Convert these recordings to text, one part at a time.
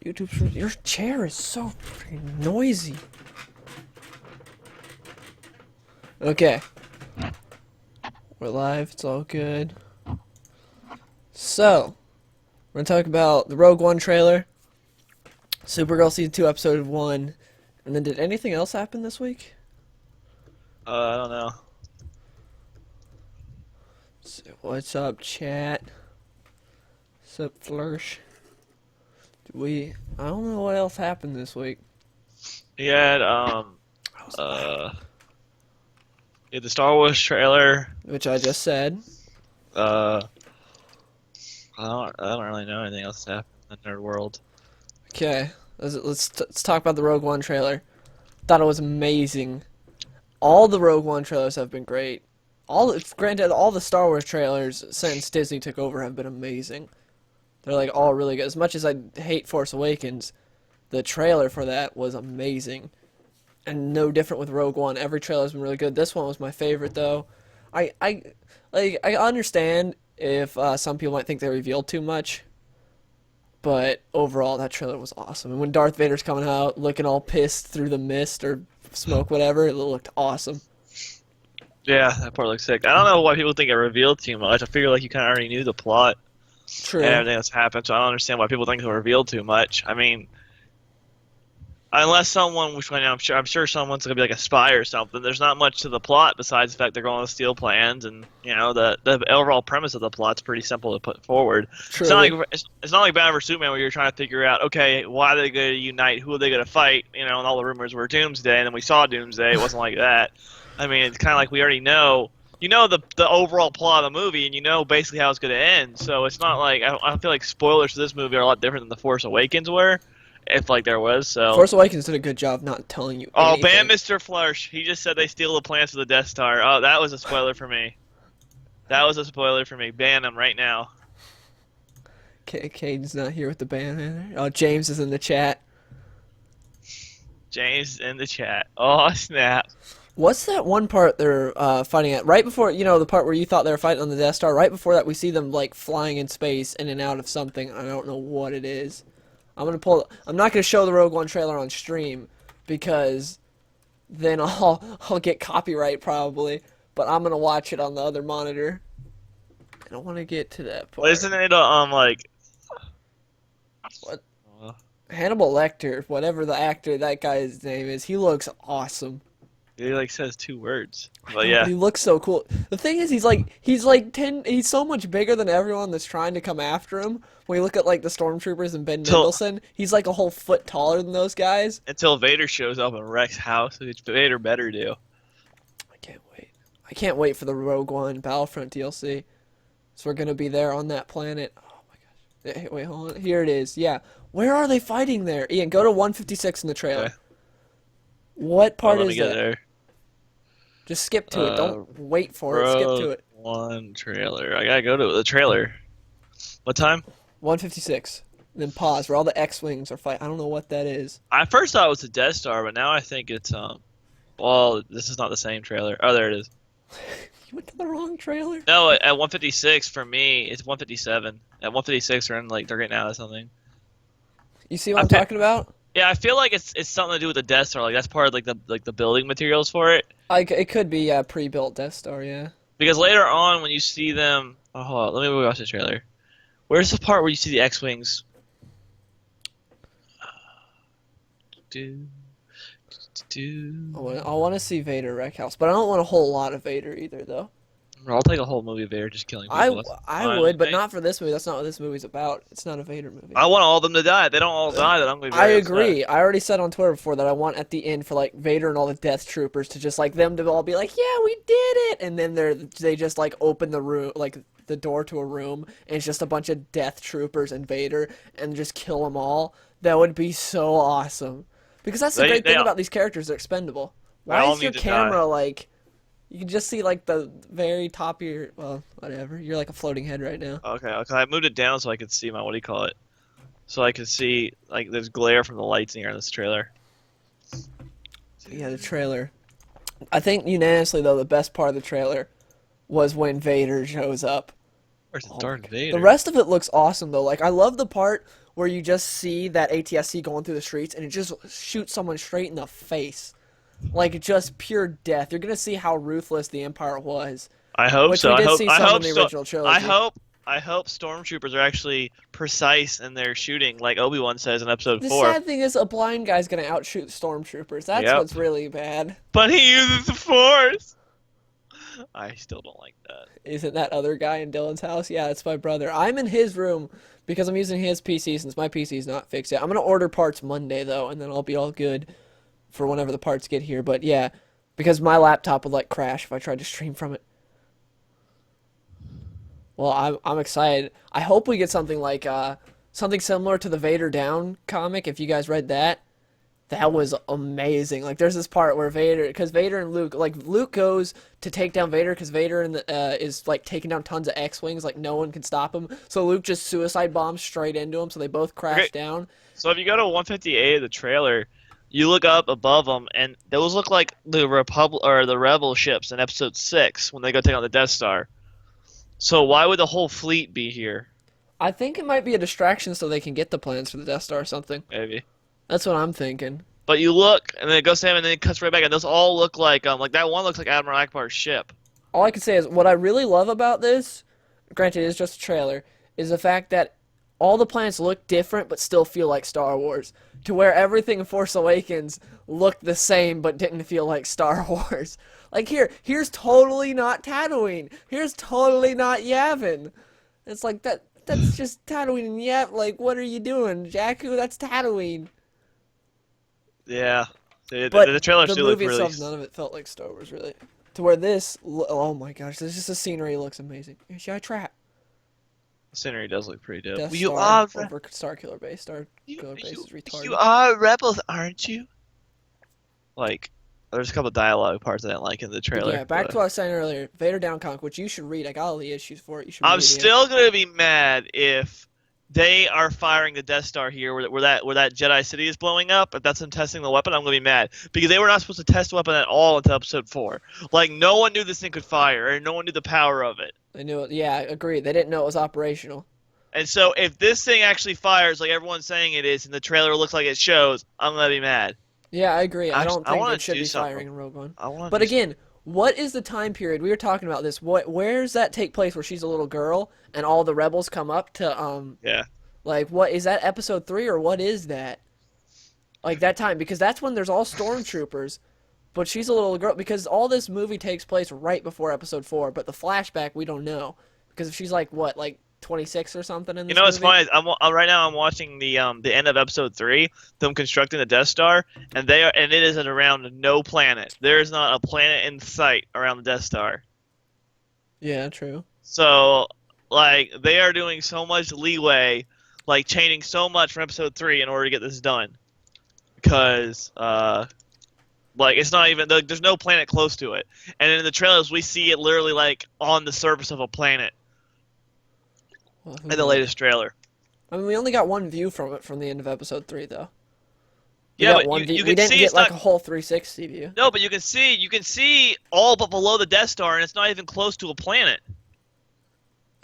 YouTube. Your chair is so freaking noisy. Okay. We're live. It's all good. So, we're going to talk about the Rogue One trailer, Supergirl Season 2, Episode 1, and then did anything else happen this week? I don't know. So, what's up, chat? What's up, Flourish? I don't know what else happened this week. He had, he had the Star Wars trailer. Which I just said. I don't really know anything else that happened in the nerd world. Okay, let's talk about the Rogue One trailer. Thought it was amazing. All the Rogue One trailers have been great. Granted, all the Star Wars trailers since Disney took over have been amazing. They're like all really good. As much as I hate Force Awakens, the trailer for that was amazing. And no different with Rogue One. Every trailer has been really good. This one was my favorite though. I understand if some people might think they revealed too much, but overall that trailer was awesome. And when Darth Vader's coming out looking all pissed through the mist or smoke, whatever, it looked awesome. Yeah, that part looks sick. I don't know why people think it revealed too much. I figure like you kind of already knew the plot True. and everything that's happened, so I don't understand why people think it revealed too much. I mean, unless someone, which I'm sure someone's gonna be like a spy or something. There's not much to the plot besides the fact they're going to steal plans, and you know the overall premise of the plot's pretty simple to put forward. True. It's not like Batman vs Superman where you're trying to figure out, okay, why are they going to unite? Who are they going to fight? You know, and all the rumors were Doomsday, and then we saw Doomsday. It wasn't like that. I mean, it's kind of like we already know. You know the overall plot of the movie, and you know basically how it's going to end. So it's not like I feel like spoilers for this movie are a lot different than The Force Awakens were. If like there was, so Force Awakens did a good job not telling you oh, anything. ban Mr. Flourish. He just said they steal the plans for the Death Star. Oh, that was a spoiler for me. That was a spoiler for me. Ban him right now. Caden's not here with the band. Oh, James is in the chat. James in the chat. Oh, snap. What's that one part they're fighting at? Right before, you know, the part where you thought they were fighting on the Death Star, right before that we see them, like, flying in space in and out of something. I don't know what it is. I'm not going to show the Rogue One trailer on stream because then I'll get copyright probably, but I'm going to watch it on the other monitor. I don't want to get to that part. Well, isn't it, like... What? Hannibal Lecter, whatever the actor, that guy's name is, he looks awesome. He, like, says 2 words. I But know, yeah. but he looks so cool. The thing is, he's so much bigger than everyone that's trying to come after him. When you look at, like, the Stormtroopers and Ben Mendelsohn, he's, like, a whole foot taller than those guys. Until Vader shows up in Rex's house, which Vader better do. I can't wait. I can't wait for the Rogue One Battlefront DLC. So we're going to be there on that planet. Oh, my gosh. Wait, hold on. Here it is. Yeah. Where are they fighting there? Ian, go to 156 in the trailer. Okay. What part Let me is get that? there. Just skip to it. Don't wait for it. Skip to it. One trailer. I gotta go to the trailer. What time? 156. Then pause where all the X-Wings are fighting. I don't know what that is. I first thought it was the Death Star, but now I think it's well, this is not the same trailer. Oh, there it is. You went to the wrong trailer? No, at 156 for me, it's 157. At 156, they're getting out of something. You see what I'm talking about? Yeah, I feel like it's something to do with the Death Star. Like that's part of the building materials for it. It could be a pre-built Death Star, yeah. Because later on, when you see them, oh, hold on, let me watch the trailer. Where's the part where you see the X-wings? I want to see Vader wreck house, but I don't want a whole lot of Vader either, though. I'll take a whole movie of Vader just killing people. I would, but not for this movie. That's not what this movie's about. It's not a Vader movie. I want all of them to die. If they don't all die, then I'm going to be I very agree. upset. I already said on Twitter before that I want at the end for like Vader and all the Death Troopers to just like them to all be like, yeah, we did it, and then they just like open the room, like the door to a room, and it's just a bunch of Death Troopers and Vader, and just kill them all. That would be so awesome. Because that's the great thing about these characters; they're expendable. Why is your camera like? You can just see like the very top of your, well, whatever. You're like a floating head right now. Okay, I moved it down so I could see my, what do you call it? So I could see, like, there's glare from the lights in here in this trailer. Yeah, the trailer. I think unanimously, though, the best part of the trailer was when Vader shows up. Where's Darth Vader? The rest of it looks awesome, though. Like, I love the part where you just see that ATSC going through the streets and it just shoots someone straight in the face. Like, just pure death. You're gonna see how ruthless the Empire was. I hope Which so. we I did hope. see I some hope in the so. original I trilogy. hope. I hope stormtroopers are actually precise in their shooting, like Obi-Wan says in Episode The 4. sad thing is a blind guy's gonna outshoot stormtroopers. That's Yep. what's really bad. But he uses the Force. I still don't like that. Isn't that other guy in Dylan's house? Yeah, it's my brother. I'm in his room because I'm using his PC since my PC is not fixed yet. I'm gonna order parts Monday though, and then I'll be all good for whenever the parts get here. But yeah, because my laptop would like crash if I tried to stream from it. Well, I'm excited. I hope we get something like something similar to the Vader Down comic. If you guys read that, that was amazing. Like, there's this part where because Vader and Luke, like, Luke goes to take down Vader because Vader is, like, taking down tons of X-Wings. Like, no one can stop him. So Luke just suicide bombs straight into him, so they both crash down. So if you go to 158 of the trailer, you look up above them, and those look like the Rebel ships in Episode 6 when they go take on the Death Star. So why would the whole fleet be here? I think it might be a distraction so they can get the plans for the Death Star or something. Maybe. That's what I'm thinking. But you look, and then it goes to him, and then it cuts right back, and those all look like that one looks like Admiral Akbar's ship. All I can say is what I really love about this, granted it's just a trailer, is the fact that all the planets look different but still feel like Star Wars. To where everything in Force Awakens looked the same but didn't feel like Star Wars. Like here's totally not Tatooine. Here's totally not Yavin. It's like that's just Tatooine and Yavin. Like, what are you doing, Jakku? That's Tatooine. Yeah. But the trailer the still looked movie really... itself, none of it felt like Star Wars, really. To where this, oh my gosh, this just the scenery looks amazing. Here's your trap. The scenery does look pretty dope. Death You Star are... over Starkiller Base. Starkiller Base is retarded. You are rebels, aren't you? Like, there's a couple of dialogue parts I didn't like in the trailer. Yeah, back but... to what I was saying earlier. Vader Down comic, which you should read. I got all the issues for it. You should read I'm it. still gonna be mad if they are firing the Death Star here, where that Jedi City is blowing up. If that's them testing the weapon, I'm gonna be mad because they were not supposed to test the weapon at all until Episode 4. Like, no one knew this thing could fire, and no one knew the power of it. They knew it. Yeah, I agree. They didn't know it was operational. And so, if this thing actually fires, like everyone's saying it is, and the trailer looks like it shows, I'm gonna be mad. Yeah, I agree. I don't think wanna it should do be something. firing in Rogue One. I But again, what is the time period? We were talking about this. Where does that take place where she's a little girl and all the rebels come up to yeah. like, what is that, Episode 3 or what is that? Like, that time, because that's when there's all stormtroopers, but she's a little girl, because all this movie takes place right before Episode 4, but the flashback, we don't know. Because if she's like, what, like 26 or something in this You know what's movie? funny? Right now I'm watching the end of Episode 3, them constructing the Death Star, and it is at around no planet. There is not a planet in sight around the Death Star. Yeah, true. So, like, they are doing so much leeway, like changing so much from Episode 3 in order to get this done, because like, it's not even, there's no planet close to it, and in the trailers we see it literally like on the surface of a planet. Well, In the latest trailer. I mean, we only got one view from it from the end of Episode 3, though. Yeah, but one view. you We can didn't see get it's like not... a whole 360 view. No, but you can see all but below the Death Star, and it's not even close to a planet.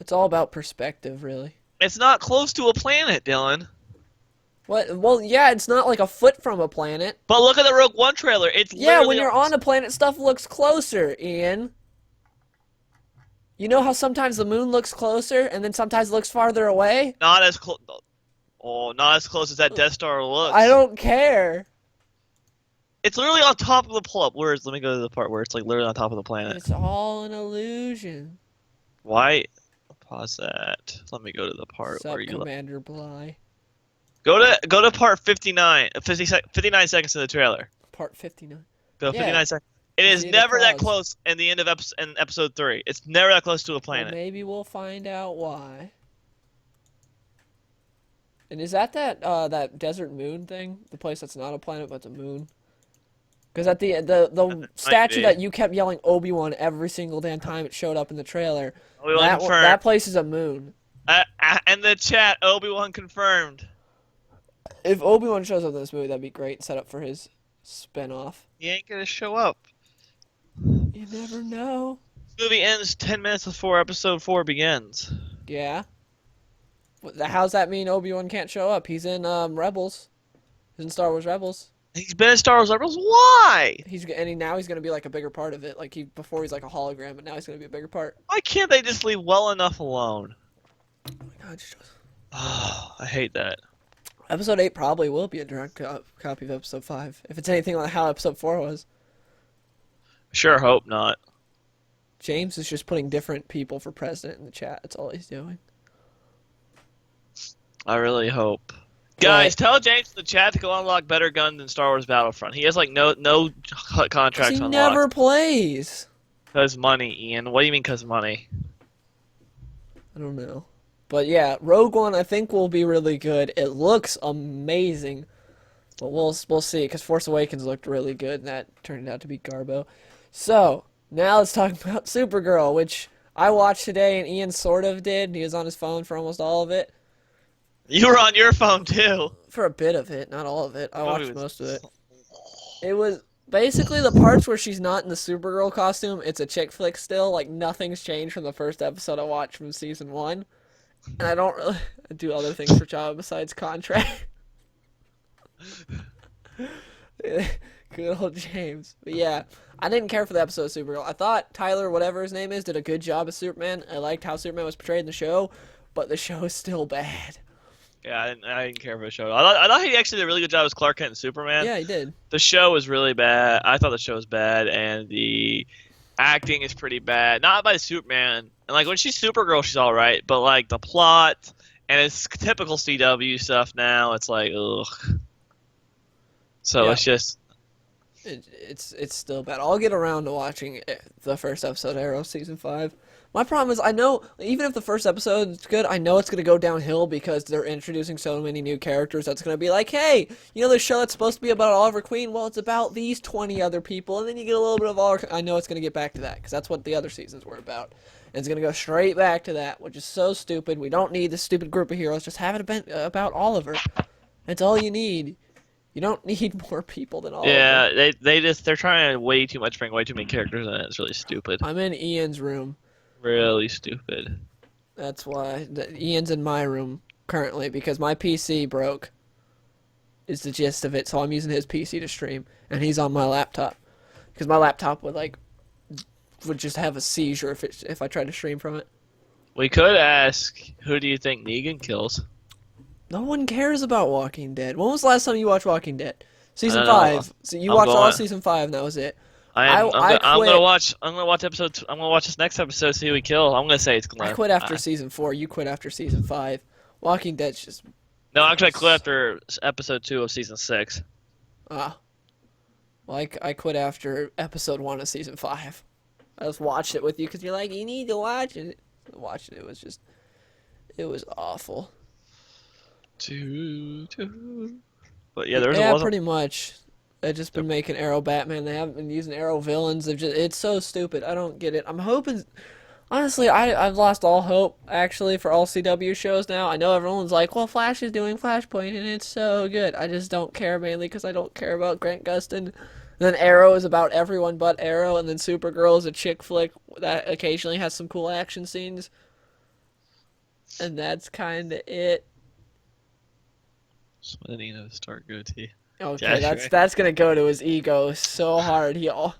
It's all about perspective, really. It's not close to a planet, Dylan. What? Well, yeah, it's not like a foot from a planet. But look at the Rogue One trailer. It's Yeah, literally when you're on a planet, stuff looks closer, Ian. You know how sometimes the moon looks closer, and then sometimes it looks farther away? not as close. Oh, not as close as that Death Star looks. I don't care. It's literally on top of the pull-up. Let me go to the part where it's like literally on top of the planet. It's all an illusion. Why? Pause that. Let me go to the part Sup, where you Commander Bly. go to part 59. 59 seconds in the trailer. Part 59. Go Yeah. 59 seconds. It is See the never that clouds. close in the end of Episode 3. It's never that close to a Well, planet. maybe we'll find out why. And is that desert moon thing? The place that's not a planet but it's a moon? Because at the statue be. that you kept yelling Obi-Wan every single damn time it showed up in the trailer, Obi-Wan confirmed. that place is a moon. In the chat, Obi-Wan confirmed. If Obi-Wan shows up in this movie, that'd be great. Set up for his spin-off. He ain't gonna show up. You never know. This movie ends 10 minutes before Episode 4 begins. Yeah. How's that mean Obi-Wan can't show up? He's in Rebels. He's in Star Wars Rebels. He's been in Star Wars Rebels. Why? Now he's gonna be like a bigger part of it. Like before he's like a hologram, but now he's gonna be a bigger part. Why can't they just leave well enough alone? Oh my God, Oh, I hate that. Episode 8 probably will be a direct copy of Episode 5 if it's anything like how Episode 4 was. Sure hope not. James is just putting different people for president in the chat. That's all he's doing. I really hope. Guys, tell James in the chat to go unlock better guns than Star Wars Battlefront. He has like no contracts He unlocked. never plays. Cause money, Ian. What do you mean cause money? I don't know. But yeah, Rogue One I think will be really good. It looks amazing. But we'll see, because Force Awakens looked really good, and that turned out to be Garbo. So, now let's talk about Supergirl, which I watched today, and Ian sort of did. He was on his phone for almost all of it. You were on your phone too. For a bit of it, not all of it. I watched most of it. It was basically the parts where she's not in the Supergirl costume. It's a chick flick still. Like, nothing's changed from the first episode I watched from season 1. And I don't really do other things for Java besides contract. Good old James. But yeah, I didn't care for the episode of Supergirl. I thought Tyler, whatever his name is, did a good job as Superman. I liked how Superman was portrayed in the show, but the show is still bad. Yeah, I didn't care for the show. I thought he actually did a really good job as Clark Kent and Superman. Yeah, he did. The show was really bad. I thought the show was bad, and the acting is pretty bad. Not by Superman. And like when she's Supergirl, she's all right, but like the plot and it's typical CW stuff now. It's like ugh. So Yeah. it's just It's still bad. I'll get around to watching the first episode of Arrow season 5. My problem is I know even if the first episode is good, I know it's going to go downhill because they're introducing so many new characters. That's going to be like, hey, you know this show that's supposed to be about Oliver Queen? Well, it's about these 20 other people, and then you get a little bit of Oliver. I know it's going to get back to that because that's what the other seasons were about. And it's going to go straight back to that, which is so stupid. We don't need this stupid group of heroes. Just have it about Oliver. That's all you need. You don't need more people than Oliver. yeah. They're trying to way too much, bring way too many characters in it. It's really stupid. I'm in Ian's room. Really stupid. That's why Ian's in my room currently because my PC broke. Is the gist of it. So I'm using his PC to stream, and he's on my laptop because my laptop would just have a seizure if I tried to stream from it. We could ask, who do you think Negan kills? No one cares about Walking Dead. When was the last time you watched Walking Dead? Season I don't know. 5. So you I'm watched all going- of season 5, and that was it. I'm quit. gonna watch. I'm gonna watch episode. I'm gonna watch this next episode. See who we kill. I'm gonna say it's Glenn. I quit after season 4. You quit after season 5. Walking Dead's just No, actually, I quit after episode 2 of season 6. well, I quit after episode 1 of season 5. I just watched it with you because you're like, you need to watch it. I watched it. It was awful. But yeah, Yeah, wasn't. pretty much. They've just been making Arrow Batman. They haven't been using Arrow villains. It's so stupid. I don't get it. I'm hoping. Honestly, I've lost all hope actually for all CW shows now. I know everyone's like, well, Flash is doing Flashpoint and it's so good. I just don't care mainly because I don't care about Grant Gustin. Then Arrow is about everyone but Arrow, and then Supergirl is a chick flick that occasionally has some cool action scenes. And that's kind of it. Sweating a Stark goatee. Okay, Yeah, that's gonna go to his ego so hard, y'all.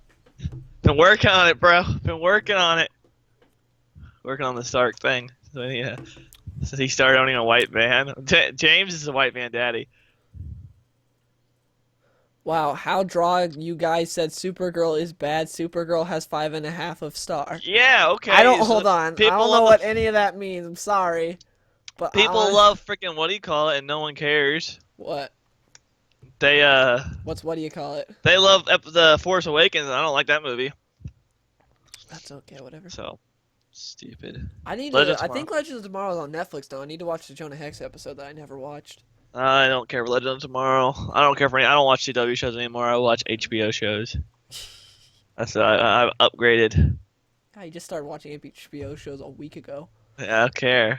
Been working on it, bro. Been working on it. Working on the Stark thing. So yeah, since he started owning a white van. James is a white van daddy. Wow, how draw you guys said Supergirl is bad. Supergirl has 5.5 of star. Yeah, okay. I don't so hold on. I people don't know love what any of that means. I'm sorry, but People love freaking what do you call it, and no one cares. what? They What do you call it? they love the Force Awakens, and I don't like that movie. That's okay, whatever. So stupid. I Legends I think Legends of Tomorrow is on Netflix though. I need to watch the Jonah Hex episode that I never watched. I don't care for Legend of Tomorrow. I don't care for any. I don't watch CW shows anymore. I watch HBO shows. That's I've upgraded. Yeah, you just started watching HBO shows a week ago. Yeah, I don't care.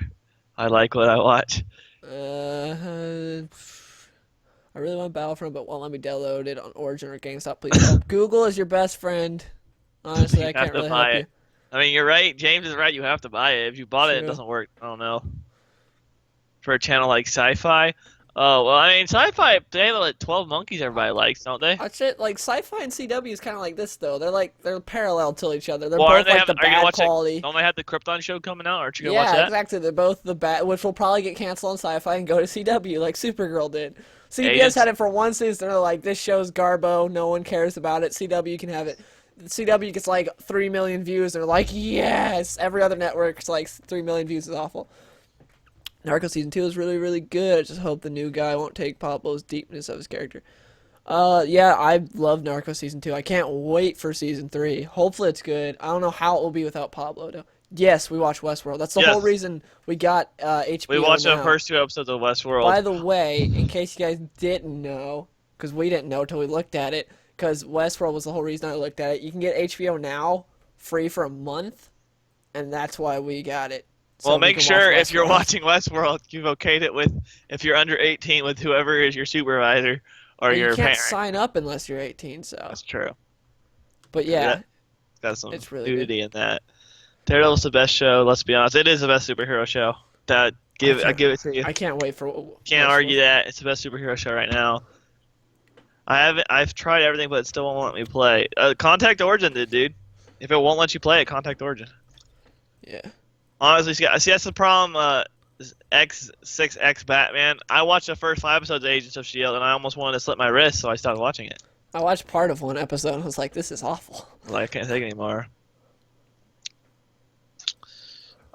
I like what I watch. I really want Battlefront, but won't let me download it on Origin or GameStop. Please help. Google is your best friend. Honestly, You I can't have to really buy help it. you. I mean, you're right. James is right. You have to buy it. If you bought it, it True. doesn't work. I don't know. for a channel like Sci-Fi. Oh well, I mean, Sci-Fi they have like 12 Monkeys everybody likes, don't they? That's it. Like Sci-Fi and CW is kind of like this though. They're parallel to each other. They're Well, both they like have, the are you gonna bad watch quality. Don't they have the Krypton show coming out? Aren't you gonna watch Yeah, that? exactly. They're both the bad, which will probably get canceled on Sci-Fi and go to CW like Supergirl did. CBS Agents. had it for one season. They're like, this show's garbo. No one cares about it. CW can have it. CW gets like 3 million views. They're like, yes. Every other network's like 3 million views is awful. Narco season 2 is really, really good. I just hope the new guy won't take Pablo's deepness of his character. Yeah, I love Narco season 2. I can't wait for season 3. Hopefully it's good. I don't know how it will be without Pablo though. Yes, we watch Westworld. That's the whole reason we got HBO. We watched now. the first 2 episodes of Westworld. By the way, in case you guys didn't know, because we didn't know until we looked at it, because Westworld was the whole reason I looked at it. You can get HBO now free for a month, and that's why we got it. So well, we make can sure watch if you're Westworld. watching Westworld, you've okayed it with if you're under 18 with whoever is your supervisor or Well, your you can't parent. sign up unless you're 18. So, That's true. but yeah, It's got some It's really nudity in that. Daredevil's the best show. Let's be honest, it is the best superhero show. I give it to you. I can't wait for. Can't Westworld. argue that. It's the best superhero show right now. I've tried everything, but it still won't let me play. Contact Origin did, dude. If it won't let you play it, Contact Origin. Yeah. Honestly, see that's the problem. X6X Batman. I watched the first 5 episodes of Agents of Shield, and I almost wanted to slip my wrist, so I stopped watching it. I watched part of one episode and I was like, this is awful. Like, I can't take it anymore.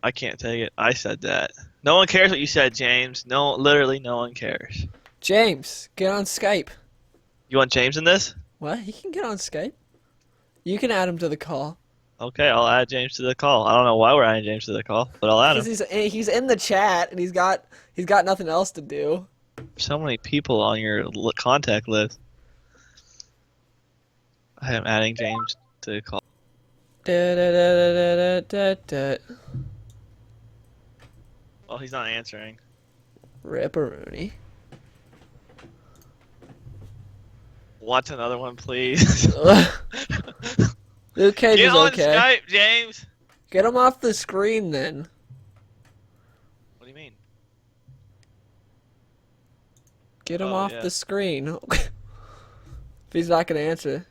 I can't take it. I said that. No one cares what you said, James. No, literally, no one cares. James, get on Skype. You want James in this? What? He can get on Skype. You can add him to the call. Okay, I'll add James to the call. I don't know why we're adding James to the call, but I'll add him. Because he's in the chat and he's got nothing else to do. So many people on your contact list. I am adding James to the call. Oh, he's not answering. Ripperoonie. What's another one, please? Luke Cage Get is on okay. Skype, James. Get him off the screen then. What do you mean? Get him Oh, off yeah. the screen. If he's not gonna answer.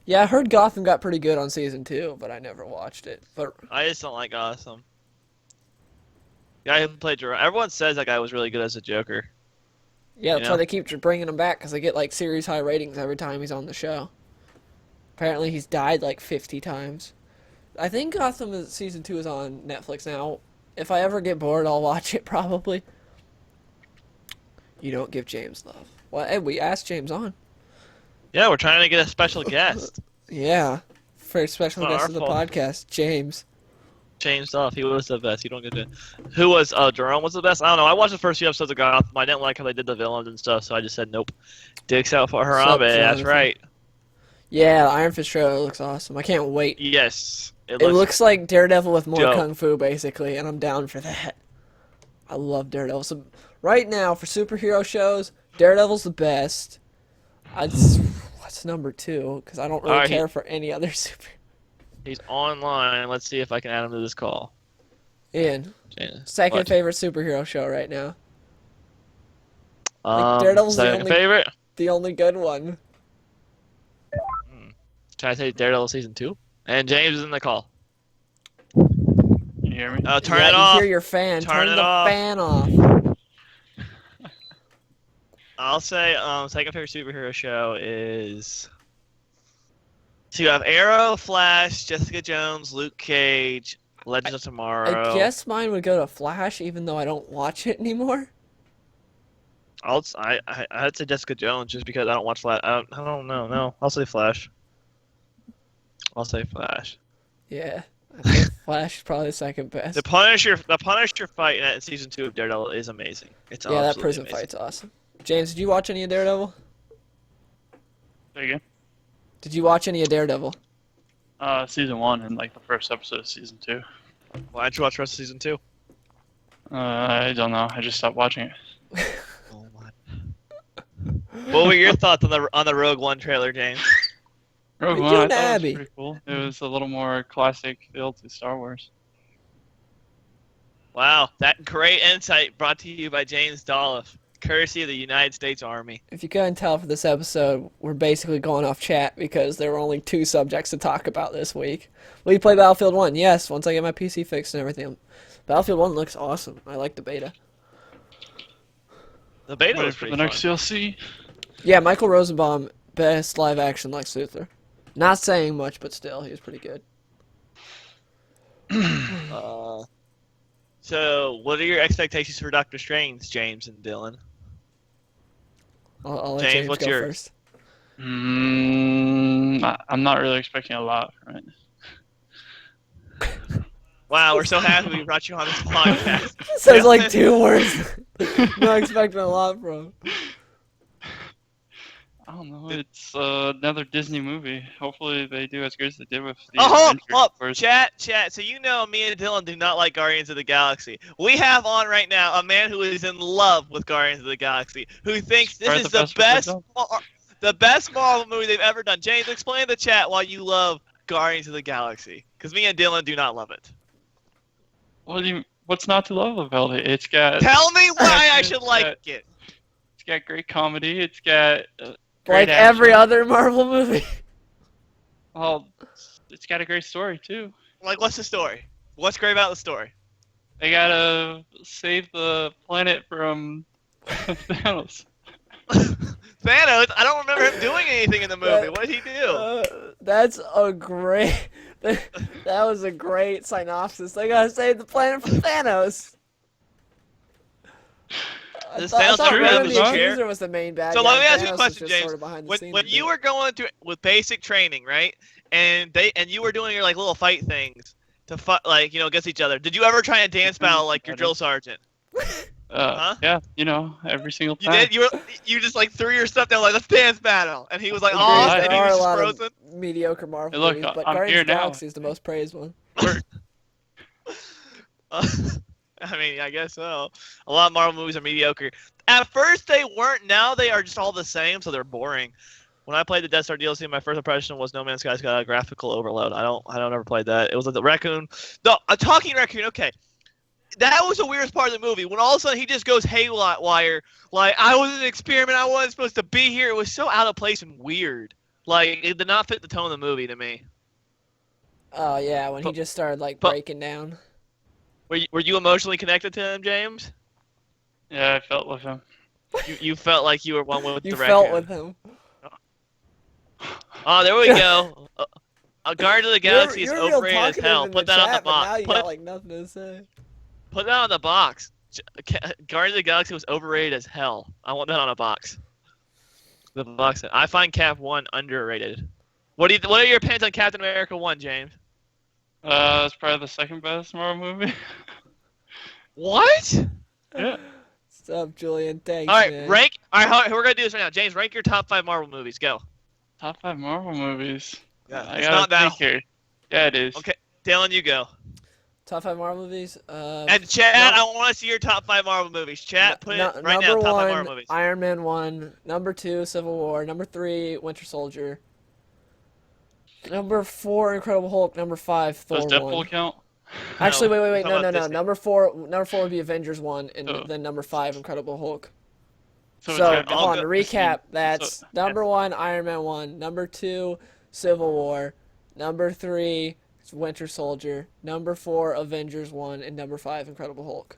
Yeah, I heard Gotham got pretty good on season 2, but I never watched it. But I just don't like Gotham. Guy who played Jerome. Everyone says that guy was really good as a Joker. yeah, that's Yeah. why they keep bringing him back, because they get like series high ratings every time he's on the show. Apparently he's died like 50 times. I think season 2 is on Netflix now. If I ever get bored, I'll watch it probably. You don't give James love. Well, hey, we asked James on. Yeah, we're trying to get a special guest. Yeah. First special Not guest our of the fault. podcast, James. Changed off. He was the best. You don't get to. Who was Jerome was the best? I don't know. I watched the first few episodes of Gotham. I didn't like how they did the villains and stuff, so I just said nope. Dicks out for Harambe. That's Jonathan? right. Yeah, the Iron Fist trailer looks awesome. I can't wait. Yes. It looks like Daredevil with more dope. kung fu, basically, and I'm down for that. I love Daredevil. So right now, for superhero shows, Daredevil's the best. What's number 2? Because I don't really Alright, care for any other super. He's online. Let's see if I can add him to this call. Ian, Jana. second What? favorite superhero show right now. Daredevil's the Second only- favorite. The only good one. Try to say Daredevil season 2. And James is in the call. You hear me? Turn Yeah, it off. You hear your fan. Turn it the off. fan off. I'll say second favorite superhero show is. So you have Arrow, Flash, Jessica Jones, Luke Cage, Legends of Tomorrow. I guess mine would go to Flash, even though I don't watch it anymore. I'd say Jessica Jones just because I don't watch Flash. I don't know. No, I'll say Flash. I'll say Flash. Yeah, I think Flash is probably the second best. The Punisher fight in season 2 of Daredevil is amazing. It's Yeah, that absolutely prison amazing. fight's awesome. James, did you watch any of Daredevil? Say again? Did you watch any of Daredevil? Season 1 and like the first episode of season 2. Why didn't you watch the rest of season 2? I don't know. I just stopped watching it. Oh my. What were your thoughts on the Rogue One trailer, James? Rogue You're One, I doing thought it Abby. was pretty cool. It was a little more classic feel to Star Wars. Wow, that great insight brought to you by James Dolph, courtesy of the United States Army. If you couldn't tell for this episode, we're basically going off chat because there were only 2 subjects to talk about this week. Will you play Battlefield 1? Yes, once I get my PC fixed and everything. Battlefield 1 looks awesome. I like the beta. The beta Wait was for pretty the fun. next DLC. Yeah, Michael Rosenbaum, best live action Lex Luthor. Not saying much, but still, he was pretty good. So, what are your expectations for Doctor Strange, James and Dylan? I'll let James, James what's go yours? first. I'm not really expecting a lot from it. Wow, we're so happy we brought you on this podcast. Says like 2 words. Not expecting a lot from. I don't know. It's another Disney movie. Hopefully they do as good as they did with the Oh, Avengers, hold of up, course. chat. So you know me and Dylan do not like Guardians of the Galaxy. We have on right now a man who is in love with Guardians of the Galaxy, who thinks this Probably is the the best Marvel movie they've ever done. James, explain in the chat why you love Guardians of the Galaxy, because me and Dylan do not love it. What's not to love about it? It's got Tell me why I should like it. It's got great comedy. It's got Like great every action. other Marvel movie. Well, it's got a great story too. Like, what's the story? What's great about the story? They gotta save the planet from Thanos. Thanos? I don't remember him doing anything in the movie. What did he do? That's a great. That was a great synopsis. They gotta save the planet from Thanos. I This thought Thanos true, Venom it the was Accuser was the main bad So guy. let me ask you a Thanos was question, just James. Sort of behind the When scenes you bit. were going through with basic training, right? And you were doing your like little fight things to fight like against each other. Did you ever try a dance battle like your drill sergeant? Huh? Yeah, every single You time. did. You just like threw your stuff down like let's dance battle, and he was like, Agreed, oh, Agreed. and there he are was a just lot frozen. of mediocre Marvel Hey, look, movies, but I'm Guardians here of the now. Galaxy is the most praised one. I mean, I guess so. A lot of Marvel movies are mediocre. At first they weren't. Now they are just all the same, so they're boring. When I played the Death Star DLC, my first impression was No Man's Sky's got a graphical overload. I don't ever played that. It was like the raccoon, a talking raccoon. Okay, that was the weirdest part of the movie. When all of a sudden he just goes haywire, like I was an experiment. I wasn't supposed to be here. It was so out of place and weird. Like it did not fit the tone of the movie to me. Oh yeah, when he just started like breaking down. Were you emotionally connected to him, James? Yeah, I felt with him. You felt like you were one with You the felt raccoon. with him. Oh, there we go. A Guardian of the Galaxy is you're real overrated as talkative hell. in Put the that on the chat, but now box. you got like nothing to say. Put that on the box. Guardian of the Galaxy was overrated as hell. I want that on a box. The box. I find Cap 1 underrated. What are your opinions on Captain America 1, James? It's probably the second best Marvel movie. What? Yeah. What's up, Julian? Thanks, All right, man. rank. All right, we're gonna do this right now. James, rank your top 5 Marvel movies. Go. Top 5 Marvel movies. Yeah, I it's gotta not that. think here. Yeah, it is. Okay, Dylan, you go. Top 5 Marvel movies. And chat, I want to see your top 5 Marvel movies. Chat, put it right now. Number Top 5 1, Marvel movies. Iron Man 1. Number 2, Civil War. Number 3, Winter Soldier. Number 4, Incredible Hulk. Number 5, Thor Does 1. Deadpool count? Actually, No, wait. talking No. about Disney. Number 4 would be Avengers 1, and Oh. then number 5, Incredible Hulk. So, So, it's hold on, to go- recap, that's so- number 1, Iron Man 1. Number 2, Civil War. Number 3, Winter Soldier. Number 4, Avengers 1. And number 5, Incredible Hulk.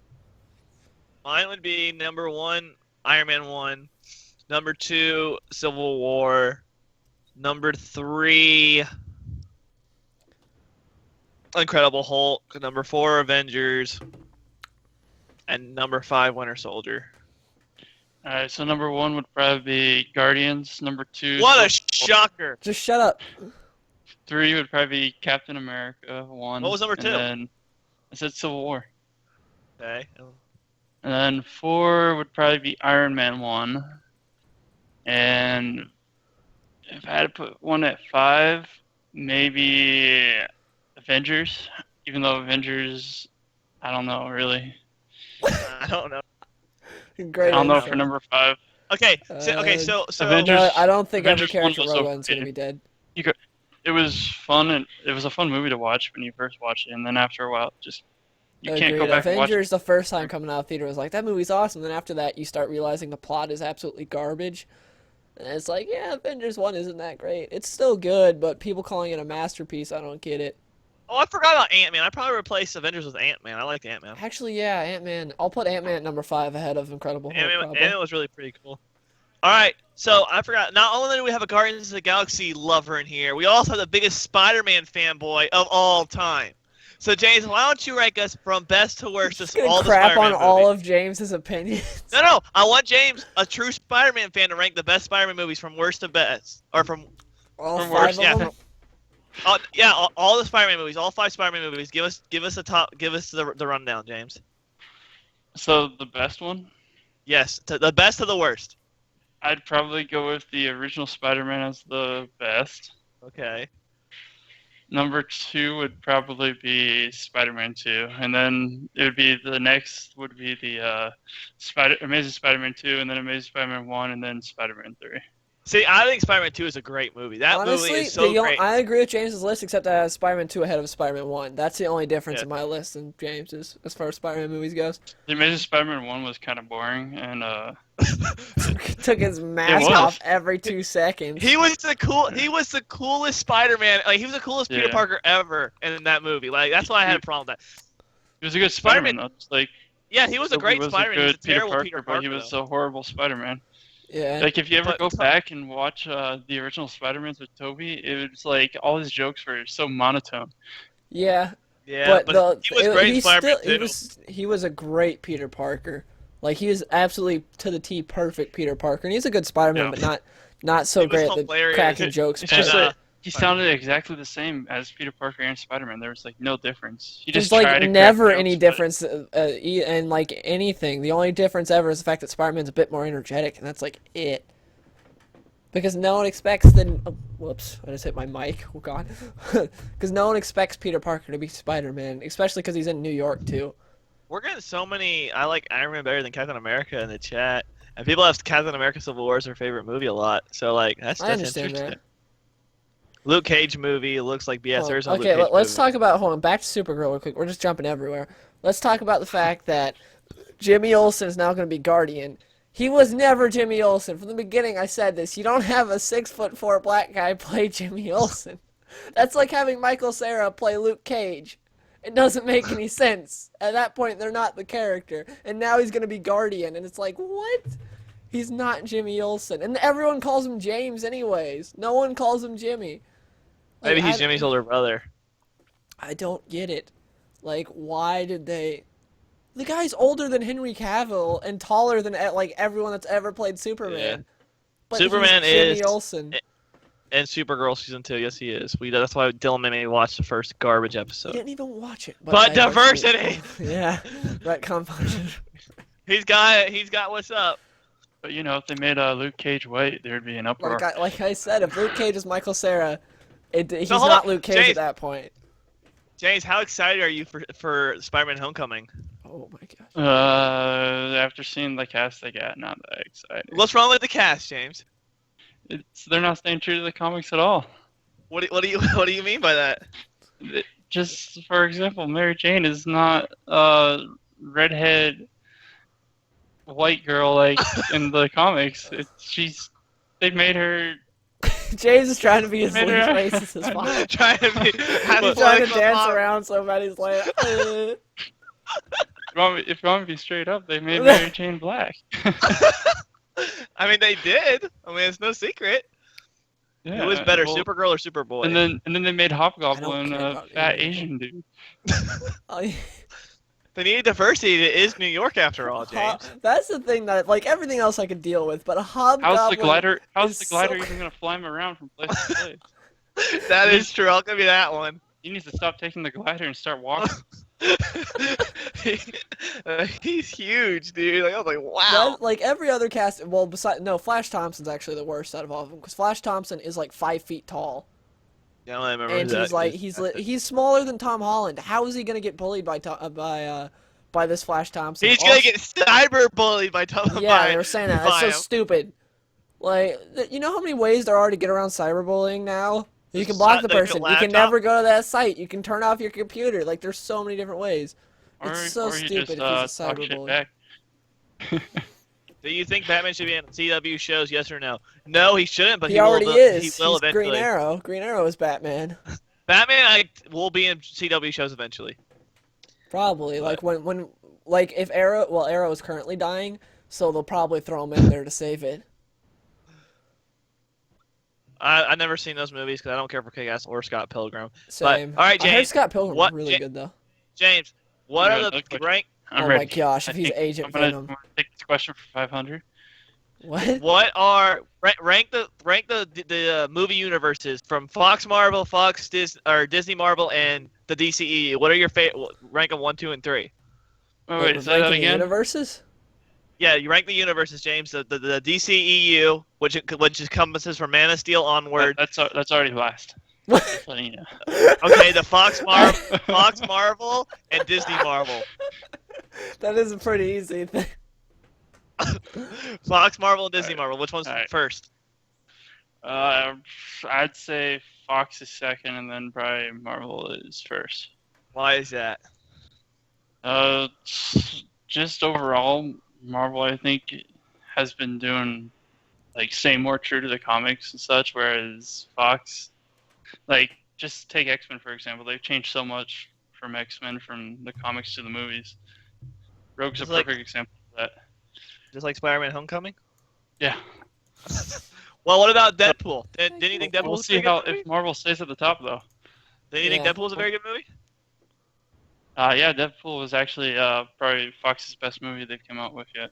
Mine would be number 1, Iron Man 1. Number 2, Civil War. Number 3, Incredible Hulk. Number 4, Avengers. And number 5, Winter Soldier. Alright, so number 1 would probably be Guardians. Number 2. What a Civil War. shocker! Just shut up. 3 would probably be Captain America 1. What was number 2? And then I said Civil War. Okay. And then 4 would probably be Iron Man 1. And if I had to put one at 5, maybe Avengers. Even though Avengers, I don't know really. I don't know. Great I don't know answer. for number 5. Okay, so Avengers- No, I don't think every Avengers one character was Rogue One's going to okay. be dead. It was fun, and it was a fun movie to watch when you first watched it, and then after a while, it just You can't go back and watch it. Avengers, the first time coming out of theater was like, that movie's awesome. Then after that, you start realizing the plot is absolutely garbage. And it's like, yeah, Avengers 1 isn't that great. It's still good, but people calling it a masterpiece, I don't get it. Oh, I forgot about Ant-Man. I'd probably replace Avengers with Ant-Man. I like Ant-Man. Actually, yeah, Ant-Man. I'll put Ant-Man at number 5 ahead of Incredible Hulk, probably. Ant-Man was really pretty cool. All right, so I forgot. Not only do we have a Guardians of the Galaxy lover in here, we also have the biggest Spider-Man fanboy of all time. So, James, why don't you rank us from best to worst of all the crap Spider-Man on all movies? of James's opinions. No, I want James, a true Spider-Man fan, to rank the best Spider-Man movies from worst to best, or from All from 5 worst. of Yeah, them? all the Spider-Man movies, all 5 Spider-Man movies. Give us the rundown, James. So the best one, Yes, the best to the worst. I'd probably go with the original Spider-Man as the best. Okay. Number 2 would probably be Spider-Man 2, and then it would be the next would be the Amazing Spider-Man 2, and then Amazing Spider-Man 1, and then Spider-Man 3. See, I think Spider-Man 2 is a great movie. That Honestly, movie is so great. I agree with James's list, except that I have Spider-Man 2 ahead of Spider-Man 1. That's the only difference in my list and James's, as far as Spider-Man movies goes. The Amazing Spider-Man 1 was kind of boring, and Took his mask off every 2 seconds. He was the coolest Spider-Man. Like, he was the coolest Peter Parker ever in that movie. Like, that's why I had a problem with that. he was a good Spider-Man. Though. Like, yeah, he was a great Spider-Man. He was a terrible Peter Parker, but he was a horrible Spider-Man. Yeah. Like, if you ever go back and watch the original Spider-Mans with Tobey, it was like all his jokes were so monotone. Yeah. Yeah, but he was great Spider-Man too. He was a great Peter Parker. Like, he was absolutely to the T perfect Peter Parker, and he's a good Spider-Man, but not so great at the cracking jokes. It's just that he sounded exactly the same as Peter Parker and Spider-Man. There was like no difference. He There's just tried like to never crack any jokes, difference in like anything. The only difference ever is the fact that Spider-Man's a bit more energetic, and that's like it. Because no one expects whoops, I just hit my mic. Oh god. Because no one expects Peter Parker to be Spider-Man, especially because he's in New York too. We're getting so many. I like Iron Man better than Captain America in the chat, and people have Captain America: Civil War as their favorite movie a lot. So like that's understand interesting. that. Luke Cage movie. It looks like BS. There's no Luke Okay, Cage let's movie. talk about back to Supergirl real quick. We're just jumping everywhere. Let's talk about the fact that Jimmy Olsen is now going to be Guardian. He was never Jimmy Olsen. From the beginning, I said this. You don't have a 6'4" black guy play Jimmy Olsen. That's like having Michael Cera play Luke Cage. It doesn't make any sense. At that point, they're not the character. And now he's going to be Guardian. And it's like, what? He's not Jimmy Olsen. And everyone calls him James anyways. No one calls him Jimmy. Like, Maybe he's Jimmy's older brother. I don't get it. Like, why did they... The guy's older than Henry Cavill and taller than like everyone that's ever played Superman. Yeah. But Superman he's Jimmy is Olsen. And Supergirl season 2. Yes, he is. That's why Dylan made me watch the first garbage You episode. didn't even watch it. But diversity. Yeah, that compounded. He's got what's up. But you know, if they made Luke Cage white, there'd be an uproar. Like I said, if Luke Cage is Michael Cera, he's hold not on, Luke Cage James. at that point. James, how excited are you for Spider-Man: Homecoming? Oh my gosh. After seeing the cast they got, not that excited. What's wrong with the cast, James? They're not staying true to the comics at all. What do you mean by that? Just for example, Mary Jane is not redhead white girl like in the comics. They made her. James is trying to be as Made least her- racist as possible. trying to be, He's trying to dance around so bad he's like. If you want me to be straight up, they made Mary Jane black. I mean, they did. I mean, it's no secret. Yeah, Who was better, well, Supergirl or Superboy? And then they made Hobgoblin care a about fat either. Asian dude. Oh, yeah. They needed diversity. It is New York after all, James. That's the thing that, like, everything else I could deal with, but a hobgoblin. How's the glider so- even gonna fly him around from place to place? That is true. I'll give you that one. He needs to stop taking the glider and start walking. He's huge, dude. Like, I was like, wow. Like every other cast, well, Flash Thompson's actually the worst out of all of them because Flash Thompson is like 5 feet tall, Yeah, I remember and that. he's like he's smaller than Tom Holland. How is he gonna get bullied by this Flash Thompson? He's gonna get cyber bullied by Tom. Yeah, they were saying that. That's so stupid. Like, you know how many ways there are to get around cyberbullying now? You can block the Like a person. You can laptop? never go to that site. You can turn off your computer. Like, there's so many different ways. It's so or you stupid just if he's a talk shit cyberbully. back. Do you think Batman should be on CW shows? Yes or no? No, he shouldn't. But He already is. He will He's eventually. Green Arrow. Green Arrow is Batman. Batman will be in CW shows eventually. Probably. But- Like if Arrow is currently dying, so they'll probably throw him in there to save it. I've never seen those movies because I don't care for Kick-Ass or Scott Pilgrim. Same. all right, I heard James, Scott Pilgrim what- was really good though. James, what Yeah, are the look what- rank? I'm Oh ready. my gosh, if I he's think Agent I'm gonna Venom. take this question for 500. What? What are rank the movie universes from Fox Marvel, Disney Marvel, and the DCEU? What are your rank them 1, 2, and 3? Wait, say that ranking the again? universes? Yeah, you rank the universes, James. The DCEU, which encompasses from Man of Steel onward. That's already last. What? Just letting you know. Okay, the Fox Marvel, and Disney Marvel. That is a pretty easy thing. Fox Marvel and Disney Marvel. Which one's Alright. first? I'd say Fox is second, and then probably Marvel is first. Why is that? Just overall, Marvel I think has been doing staying more true to the comics and such, whereas Fox, just take X-Men for example, they've changed so much from X-Men from the comics to the movies. Rogue's a It's like- perfect example of that. Just like Spider-Man: Homecoming. Yeah, Well, what about Deadpool? Didn't you think Deadpool we'll was a see pretty how good movie? if Marvel stays at the top though. Didn't you think Yeah. Deadpool was a very good movie? Yeah, Deadpool was actually probably Fox's best movie they've come out with yet.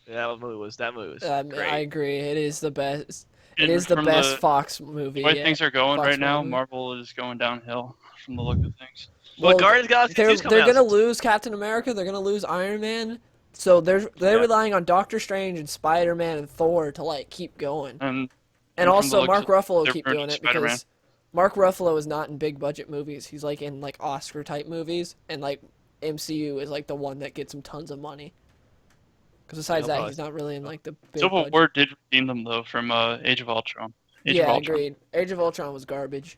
Yeah, that movie was great. I agree. It is the best. It And is the from best Fox movie. The way yeah. things are going Fox right now, movie. Marvel is going downhill from the look of things. Well, Guardians of the Galaxy 2 's coming They're out. gonna lose Captain America. They're gonna lose Iron Man. So they're Yeah. relying on Doctor Strange and Spider-Man and Thor to keep going. And And from also the Mark looks Ruffalo they're keep merging doing it Spider-Man. because Mark Ruffalo is not in big budget movies. He's in Oscar type movies, and MCU is the one that gets him tons of money. Because besides Yeah, that, probably. he's not really in the big Civil budget. War did redeem them though from Age of Ultron. Age Yeah, of I Ultron. agreed. Age of Ultron was garbage,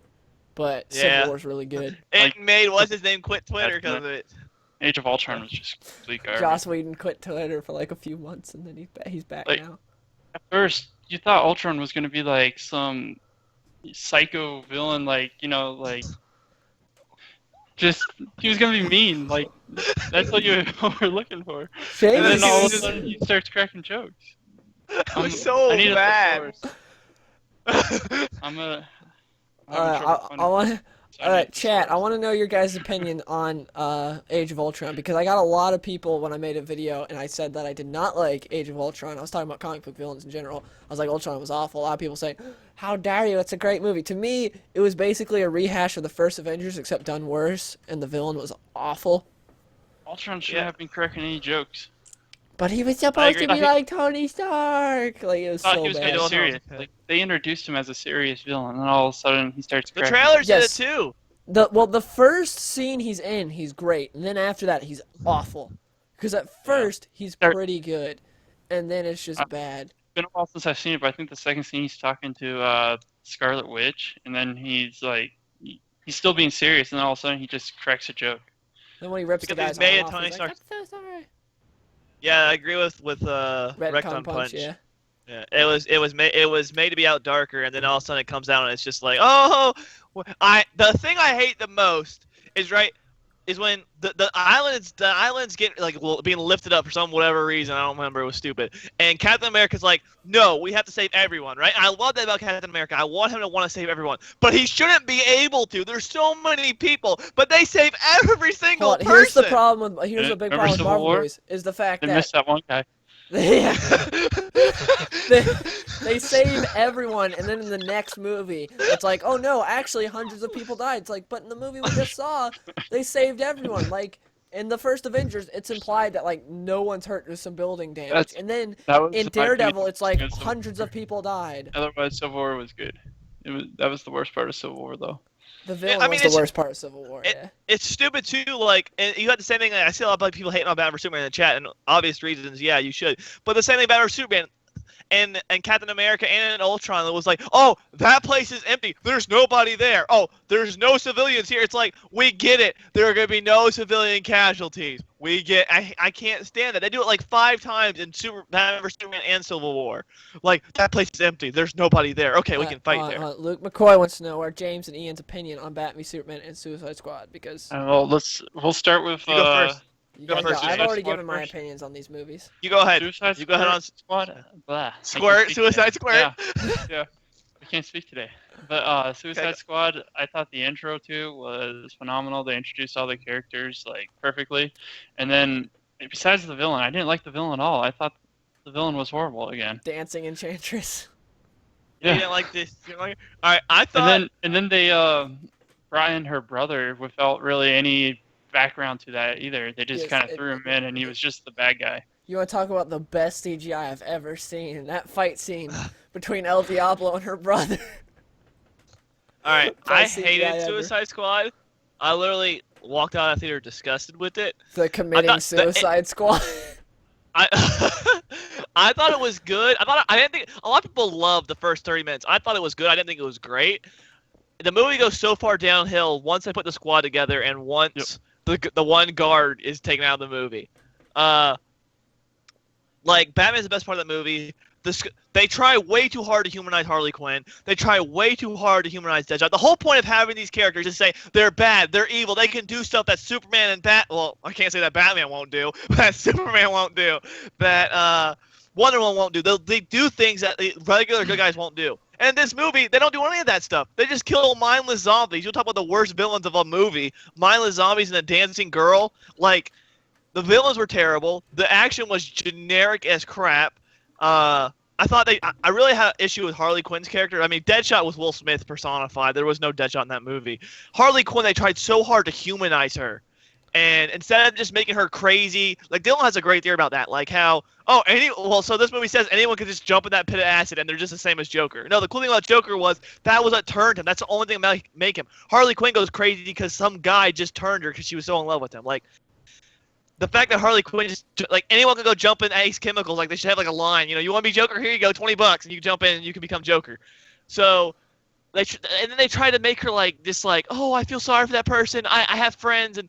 but Yeah. Civil War's really good. It made what's his name quit Twitter because of it. Age of Ultron was just complete garbage. Joss Whedon quit Twitter for a few months, and then he's back now. At first, you thought Ultron was gonna be some psycho villain, just he was gonna be mean. That's what you were looking for. And James, then all of a sudden, he starts cracking jokes. It was so I need a bad. thesaurus. I'm gonna. I want. Chat, I want to know your guys' opinion on Age of Ultron, because I got a lot of people when I made a video and I said that I did not like Age of Ultron. I was talking about comic book villains in general. I was like, Ultron was awful. A lot of people saying, how dare you, it's a great movie. To me, it was basically a rehash of the first Avengers, except done worse, and the villain was awful. Ultron shouldn't have been cracking any jokes. But he was supposed to agree. be like Tony Stark. It was I thought so he was bad. gonna be serious. Okay. They introduced him as a serious villain, and all of a sudden he starts The cracking. trailers Yes. did it too. The first scene he's in, he's great, and then after that, he's awful. Because at first, he's pretty good, and then it's just bad. It's been a while since I've seen it, but I think the second scene he's talking to Scarlet Witch, and then he's he's still being serious, and then all of a sudden he just cracks a joke. Then when he rips Because the he's guy's made arm it off, Tony he's like, Stark. I'm so sorry. Yeah, I agree with Retcon punch, yeah. Yeah, it was made to be out darker, and then all of a sudden it comes out and it's just oh, the thing I hate the most is when the islands get being lifted up for some whatever reason. I don't remember, it was stupid, and Captain America's like, no, we have to save everyone, right? I love that about Captain America. I want him to want to save everyone, but he shouldn't be able to. There's so many people, but they save every single Hold on, person. here's the problem. Here's the big Remember problem with Civil Marvel War? movies is the fact They that missed that one guy. yeah, they save everyone, and then in the next movie, it's like, oh no, actually hundreds of people died. It's like, but in the movie we just saw, they saved everyone. In the first Avengers, it's implied that no one's hurt, there's some building damage, and then That was in my opinion. Daredevil, it's like Good Civil hundreds War. of people died. Otherwise, Civil War was good. That was the worst part of Civil War, though. The villain I mean, was the it's- worst part of Civil War. Yeah. It's stupid too. And you had the same thing. I see a lot of people hating on Batman vs Superman in the chat, and obvious reasons. Yeah, you should. But the same thing about Superman. and Captain America and Ultron, it was like, oh, that place is empty. There's nobody there. Oh, there's no civilians here. It's like, we get it. There are gonna be no civilian casualties. We get. I can't stand that. They do it like 5 times in Batman vs Superman and Civil War. Like, that place is empty. There's nobody there. Okay, we can fight there. Luke McCoy wants to know our James and Ian's opinion on Batman v Superman and Suicide Squad because Well, we'll start with You go first. you Go guys first, know, I've Suicide already Squad given my first. opinions on these movies. You go ahead. Suicide You go ahead on Squad. Blah. Squirt. Suicide Squirt. Yeah, yeah. I can't speak today. But Suicide Okay. Squad, I thought the intro to was phenomenal. They introduced all the characters like perfectly, and then besides the villain, I didn't like the villain at all. I thought the villain was horrible again. Dancing Enchantress. You Yeah. didn't like this. You didn't like... All right. I thought. And then they brought in her brother without really any background to that either. They just Yes, kind of threw him in, and he was just the bad guy. You want to talk about the best CGI I've ever seen? That fight scene between El Diablo and her brother. All right. I Best CGI hated ever. Suicide Squad. I literally walked out of the theater disgusted with it. The committing Suicide Squad. I I thought it was good. I didn't think a lot of people loved the first 30 minutes. I thought it was good. I didn't think it was great. The movie goes so far downhill once they put the squad together and once the one guard is taken out of the movie. Like, Batman's the best part of the movie. They try way too hard to humanize Harley Quinn. They try way too hard to humanize Deadshot. The whole point of having these characters is to say they're bad, they're evil, they can do stuff that Superman and well, I can't say that Batman won't do, but that Superman won't do, that Wonder Woman won't do. They do things that the regular good guys won't do. And in this movie, they don't do any of that stuff. They just kill mindless zombies. You'll talk about the worst villains of a movie. Mindless zombies and a dancing girl. Like, the villains were terrible. The action was generic as crap. I thought I really had an issue with Harley Quinn's character. I mean, Deadshot was Will Smith personified. There was no Deadshot in that movie. Harley Quinn, they tried so hard to humanize her. And instead of just making her crazy, like, Dylan has a great theory about that. Like how, so this movie says anyone can just jump in that pit of acid and they're just the same as Joker. No, the cool thing about Joker was that was what turned him. That's the only thing that make him. Harley Quinn goes crazy because some guy just turned her because she was so in love with him. Like, the fact that Harley Quinn just, like, anyone can go jump in Ace Chemicals, like, they should have, like, a line, you want to be Joker? Here you go, $20, and you can jump in and you can become Joker. So, and then they try to make her, like, this, like, oh, I feel sorry for that person, I have friends, and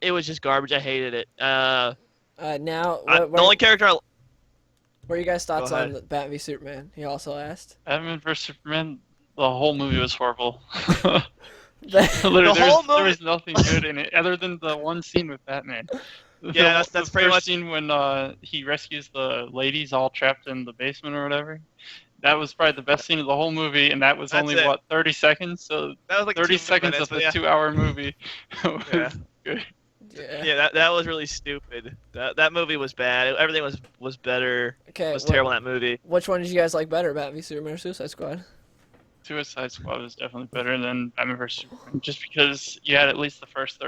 it was just garbage. I hated it. Now, the only character what are you guys' thoughts Go on ahead. Batman v Superman? He also asked. Batman vs Superman, the whole movie was horrible. That- Literally, The whole there movie- was nothing good in it other than the one scene with Batman. Yeah, that's the pretty first much- scene when he rescues the ladies all trapped in the basement or whatever. That was probably the best scene of the whole movie, and that was That's only it. 30 seconds. So that was like 30 2 seconds minutes, of but a yeah. 2-hour movie. was Yeah. good. yeah. Yeah, that was really stupid. That movie was bad. Everything was better. Okay. It was terrible in that movie. Which one did you guys like better, Batman v Superman or Suicide Squad? Suicide Squad was definitely better than Batman vs Superman, just because you had at least the first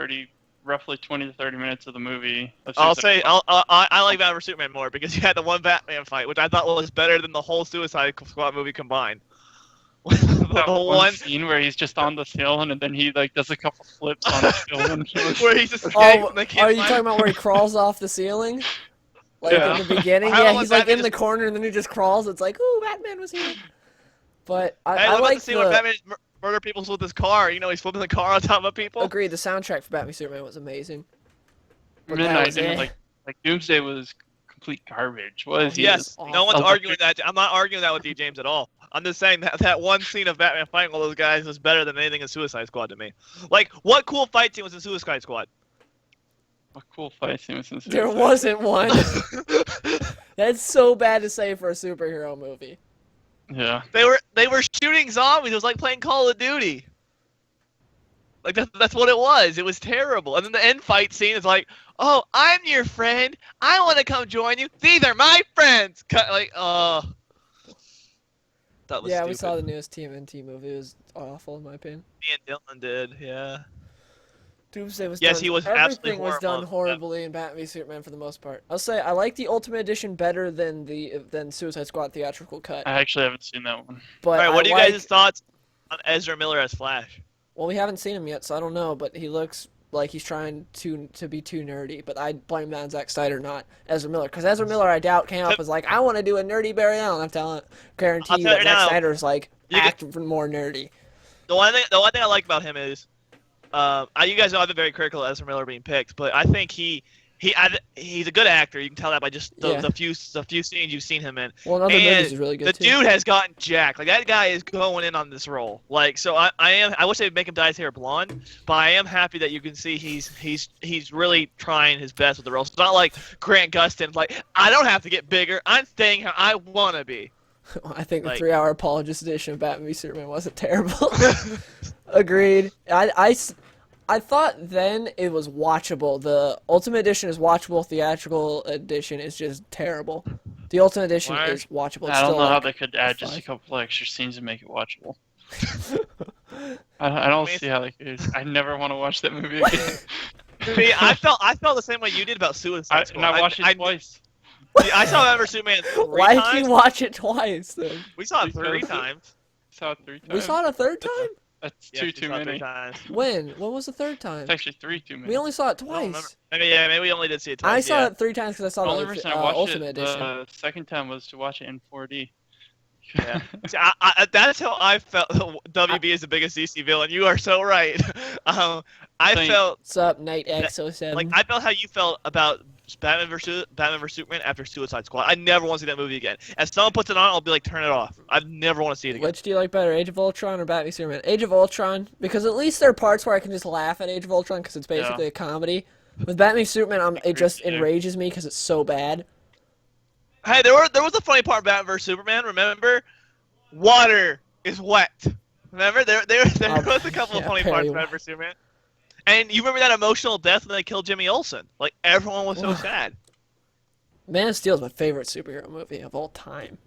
roughly 20 to 30 minutes of the movie. Of I'll Suicide say Squad. I like Batman vs Superman more because you had the one Batman fight, which I thought was better than the whole Suicide Squad movie combined. the That whole one one scene where he's just on the ceiling and then he like does a couple flips on the ceiling. where he's just Oh, they can't are you find- talking about where he crawls off the ceiling? Like Yeah. in the beginning? I Yeah, want he's like Batman in the corner and then he just crawls. It's like, ooh, Batman was here. But Hey, I what about like the scene where Batman murder people with his car? He's flipping the car on top of people. Agreed, the soundtrack for Batman v Superman was amazing. But that Midnight, was and, it. like Doomsday was complete garbage. Was he? Yes, awful. no one's Electric- arguing that. I'm not arguing that with you, James, at all. I'm just saying that one scene of Batman fighting all those guys was better than anything in Suicide Squad to me. Like, what cool fight scene was in Suicide Squad? A cool fight scene was in There Suicide wasn't one. That's so bad to say for a superhero movie. Yeah. They were shooting zombies. It was like playing Call of Duty. Like that's what it was. It was terrible. And then the end fight scene is like, oh, I'm your friend. I want to come join you. These are my friends. Like, that was Yeah, stupid. we saw the newest TMNT movie. It was awful in my opinion. Me and Dylan did, yeah. Doomsday was Yes, done. he was Everything absolutely was done horrible. horribly in Batman v Superman for the most part. I'll say I like the Ultimate Edition better than the Suicide Squad theatrical cut. I actually haven't seen that one. But All right, what I are you guys' thoughts on Ezra Miller as Flash? Well, we haven't seen him yet, so I don't know. But he looks like he's trying to be too nerdy. But I blame that on Zack Snyder, not Ezra Miller, because Ezra Miller I doubt came up as like I want to do a nerdy Barry Allen. Guarantee I'll you tell that you Zack now, Snyder's like you acting more nerdy. the one thing I like about him is, you guys know I've been very critical of Ezra Miller being picked, but I think he's a good actor. You can tell that by just the few scenes you've seen him in. Well, in other movies is really good the too. dude has gotten jacked. Like that guy is going in on this role. Like so, I wish they'd make him dye his hair blonde, but I am happy that you can see he's really trying his best with the role. It's not like Grant Gustin's like I don't have to get bigger. I'm staying how I want to be. I think the Like- 3-hour apologist edition of Batman v Superman wasn't terrible. Agreed. I thought then it was watchable. The Ultimate Edition is watchable. Theatrical Edition is just terrible. The Ultimate Edition Why? is watchable. It's I don't still know how like they could add just a 5. couple extra scenes and make it watchable. I don't see how they could. I never want to watch that movie again. See, I felt the same way you did about Suicide Squad. And I watched it twice. I saw Batman vs Superman 3 Why did times. you watch it twice then? We saw it 3 Because- times. Saw it 3 times. We saw it a third time? That's Yes, two we too saw it 3 many. times. When? When was the third time? It's actually 3 too many. We only saw it I don't remember. twice. Maybe we only did see it twice. I saw yeah. it 3 times because I saw The only the reason I watched Ultimate it Edition. the second time was to watch it in 4D. Yeah. See, that's how I felt. WB is the biggest DC villain. You are so right. I Thanks. felt What's up, Night X07? like I felt how you felt about Batman vs Superman after Suicide Squad. I never want to see that movie again. If someone puts it on, I'll be like, turn it off. I never want to see it again. Which do you like better, Age of Ultron or Batman v Superman? Age of Ultron, because at least there are parts where I can just laugh at Age of Ultron because it's basically a comedy. With Batman v Superman, it just enrages me because it's so bad. Hey, there was a funny part in Batman vs Superman. Remember, water is wet. Remember, there was a couple of funny parts in Batman vs Superman. And you remember that emotional death when they killed Jimmy Olsen? Like everyone was so sad. Man of Steel is my favorite superhero movie of all time.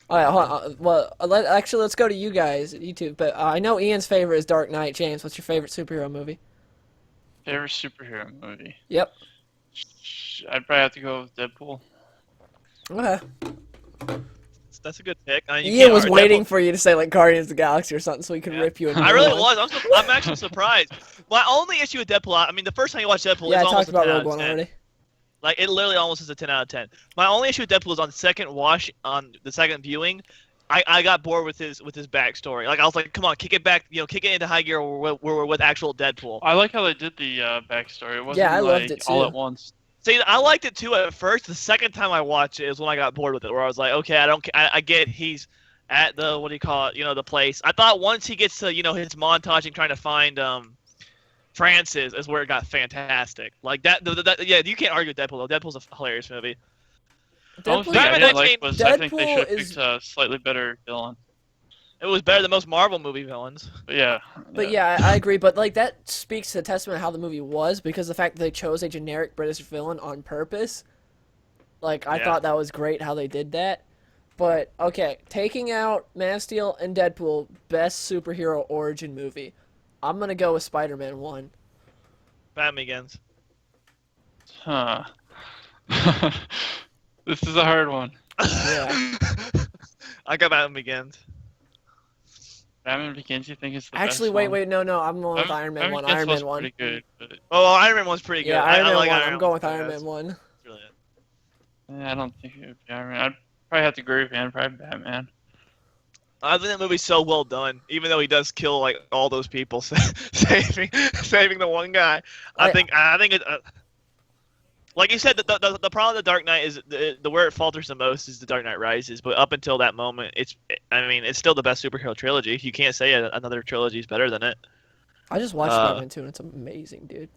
All right, hold on. Well, let's go to you guys, you two. But I know Ian's favorite is Dark Knight. James, what's your favorite superhero movie? Favorite superhero movie? Yep. I'd probably have to go with Deadpool. Okay. That's a good pick. I mean, you Ian can't was argue- waiting for you to say like Guardians of the Galaxy or something so he could Yeah. rip you. I really was. I'm actually surprised. My only issue with Deadpool, I mean, the first time you watch Deadpool, Yeah, I it's almost talked about a 10 Rogue out of One 10. already. Like it literally almost is a 10 out of 10. My only issue with Deadpool is on second watch, on the second viewing, I got bored with his backstory. Like I was like, come on, kick it back, kick it into high gear where we're with actual Deadpool. I like how they did the backstory. It wasn't Yeah, I like loved it, all too. at once. See, I liked it too at first. The second time I watched it is when I got bored with it, where I was like, okay, I get he's at the what do you call it, the place. I thought once he gets to his montaging trying to find Francis is where it got fantastic. Like that, yeah, you can't argue with Deadpool though. Deadpool's a hilarious movie. The only Deadpool- thing I Batman didn't Knight like was I think they Deadpool should have is- picked a slightly better villain. It was better than most Marvel movie villains. But yeah. But yeah, I agree. But like that speaks to the testament of how the movie was, because the fact that they chose a generic British villain on purpose. Like I Yeah. thought that was great how they did that. But okay, taking out Man of Steel and Deadpool, best superhero origin movie. I'm gonna go with Spider-Man 1. Batman Begins. Huh. This is a hard one. Yeah. I got Batman Begins. Batman Begins, you think is the Actually, best wait, one? no, I'm going with Iron Man 1. Begins Iron was Man 1. pretty good, but Oh, well, Iron Man 1's pretty good. Yeah, Iron I Man like 1. Iron I'm going with Man Iron 1. Man 1. That's really it. I don't think it would be Iron Man. I'd probably have to agree with you. Probably Batman. I think that movie's so well done, even though he does kill like all those people, saving the one guy. I think it. Like you said, the problem with the Dark Knight is the where it falters the most is the Dark Knight Rises. But up until that moment, it's still the best superhero trilogy. You can't say another trilogy is better than it. I just watched Spider-Man 2 and it's amazing, dude.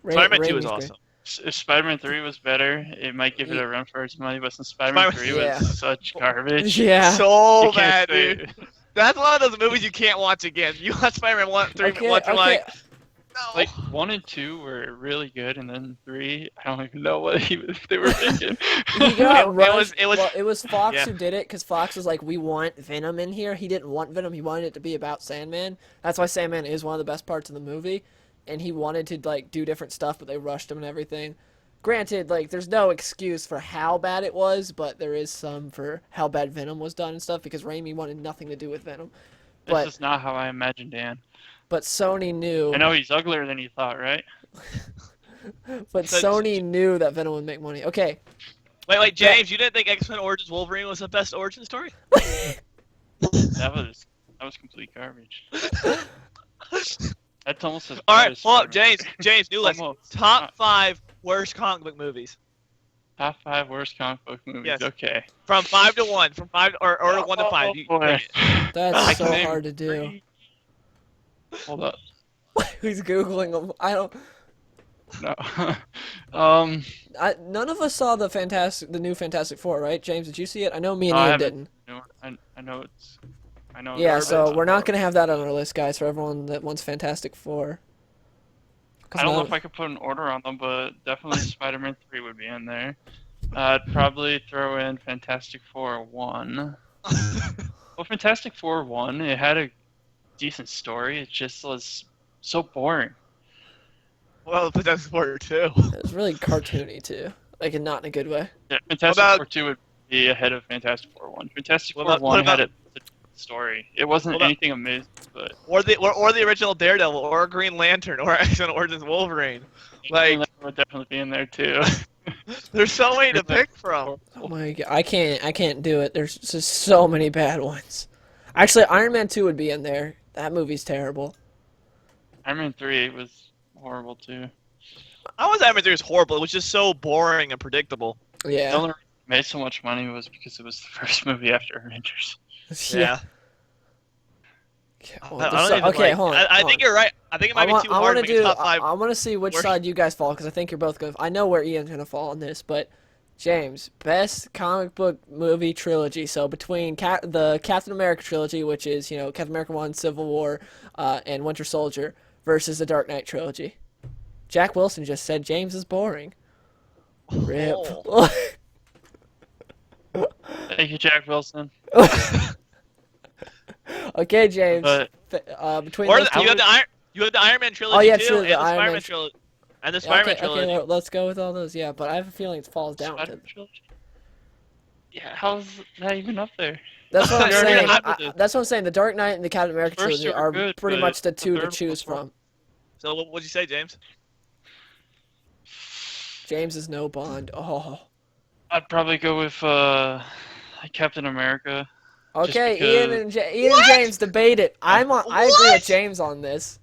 Spider-Man 2 is Raimi's great. awesome. If Spider-Man 3 was better, it might give it a run for its money. But since Spider-Man 3 Yeah. was such garbage, Yeah. So you bad, can't say dude. it. That's one of those movies you can't watch again. You watch Spider-Man 1, 3, Okay, once, you're okay. like, no. Like 1 and 2 were really good, and then 3, I don't even know what they were thinking. He got It rushed. was- Well, it was Fox Yeah. who did it, because Fox was like, we want Venom in here. He didn't want Venom. He wanted it to be about Sandman. That's why Sandman is one of the best parts of the movie. And he wanted to like do different stuff, but they rushed him and everything. Granted, like there's no excuse for how bad it was, but there is some for how bad Venom was done and stuff, because Raimi wanted nothing to do with Venom. This But is not how I imagined Dan. Sony knew. I know he's uglier than you thought, right? But So- Sony knew that Venom would make money. Okay. Wait, James, you didn't think X-Men Origins Wolverine was the best origin story? That was complete garbage. That's almost as All bad right, as hold up, Spider-Man. James, new list. Almost. Top 5 worst comic book movies. Top 5 worst comic book movies. Yes. Okay. From 5 to 1. From 5 or 1 to 5. You boy. pick it. That's I so can name hard to do. 3. Hold up. Who's Googling them? I don't. No. None of us saw the new Fantastic Four, right? James, did you see it? I know me and No, I Ian haven't. didn't. No, I know it's. I know. Yeah, garbage. so we're not gonna have that on our list, guys. For everyone that wants Fantastic Four. 'Cause I don't know none- if I could put an order on them, but definitely Spider-Man 3 would be in there. I'd probably throw in Fantastic Four 1. Well, Fantastic Four 1, it had a decent story. It just was so boring. Well, but that's Four 2. It was really cartoony too, like, and not in a good way. Yeah, Fantastic about- Four 2 would be ahead of Fantastic Four 1. Fantastic What Four about- 1 what had about- a story. It wasn't What about- anything amazing, but Or the original Daredevil, or Green Lantern, or X-Men Origins Wolverine. Like, that would definitely be in there too. there's so many to pick from. Oh my god, I can't do it. There's just so many bad ones. Actually, Iron Man 2 would be in there. That movie's terrible. Iron Man 3 was horrible too. I was Iron Man 3 was horrible. It was just so boring and predictable. The Yeah. only reason it made so much money was because it was the first movie after Avengers. Yeah. Well, I there's don't so- even, okay, like, hold on. I hold think on. you're right. I think it might be too hard to make a top 5. I want to see which worst- side you guys fall, because I think you're both going. I know where Ian's gonna fall on this, but James, best comic book movie trilogy. So between the Captain America trilogy, which is Captain America 1, Civil War, and Winter Soldier, versus the Dark Knight trilogy. Jack Wilson just said James is boring. Rip. Oh. Thank you, Jack Wilson. Okay, James. But Between Or those you two- have the Iron Man trilogy Oh, yeah, too, true, and the the Iron Spider-Man Man trilogy, and the Yeah, Spider-Man okay, trilogy. okay, let's go with all those. Yeah, but I have a feeling it falls down to. Spider-Man trilogy? Yeah, how's that even up there? That's what I'm You're saying. already That's what I'm saying. The Dark Knight and the Captain America First trilogy two are are good, pretty but much the the two to third choose one- from. So what'd you say, James? James is no Bond. Oh. I'd probably go with Captain America. Okay, because- Ian and James debate it. I agree What? with James on this.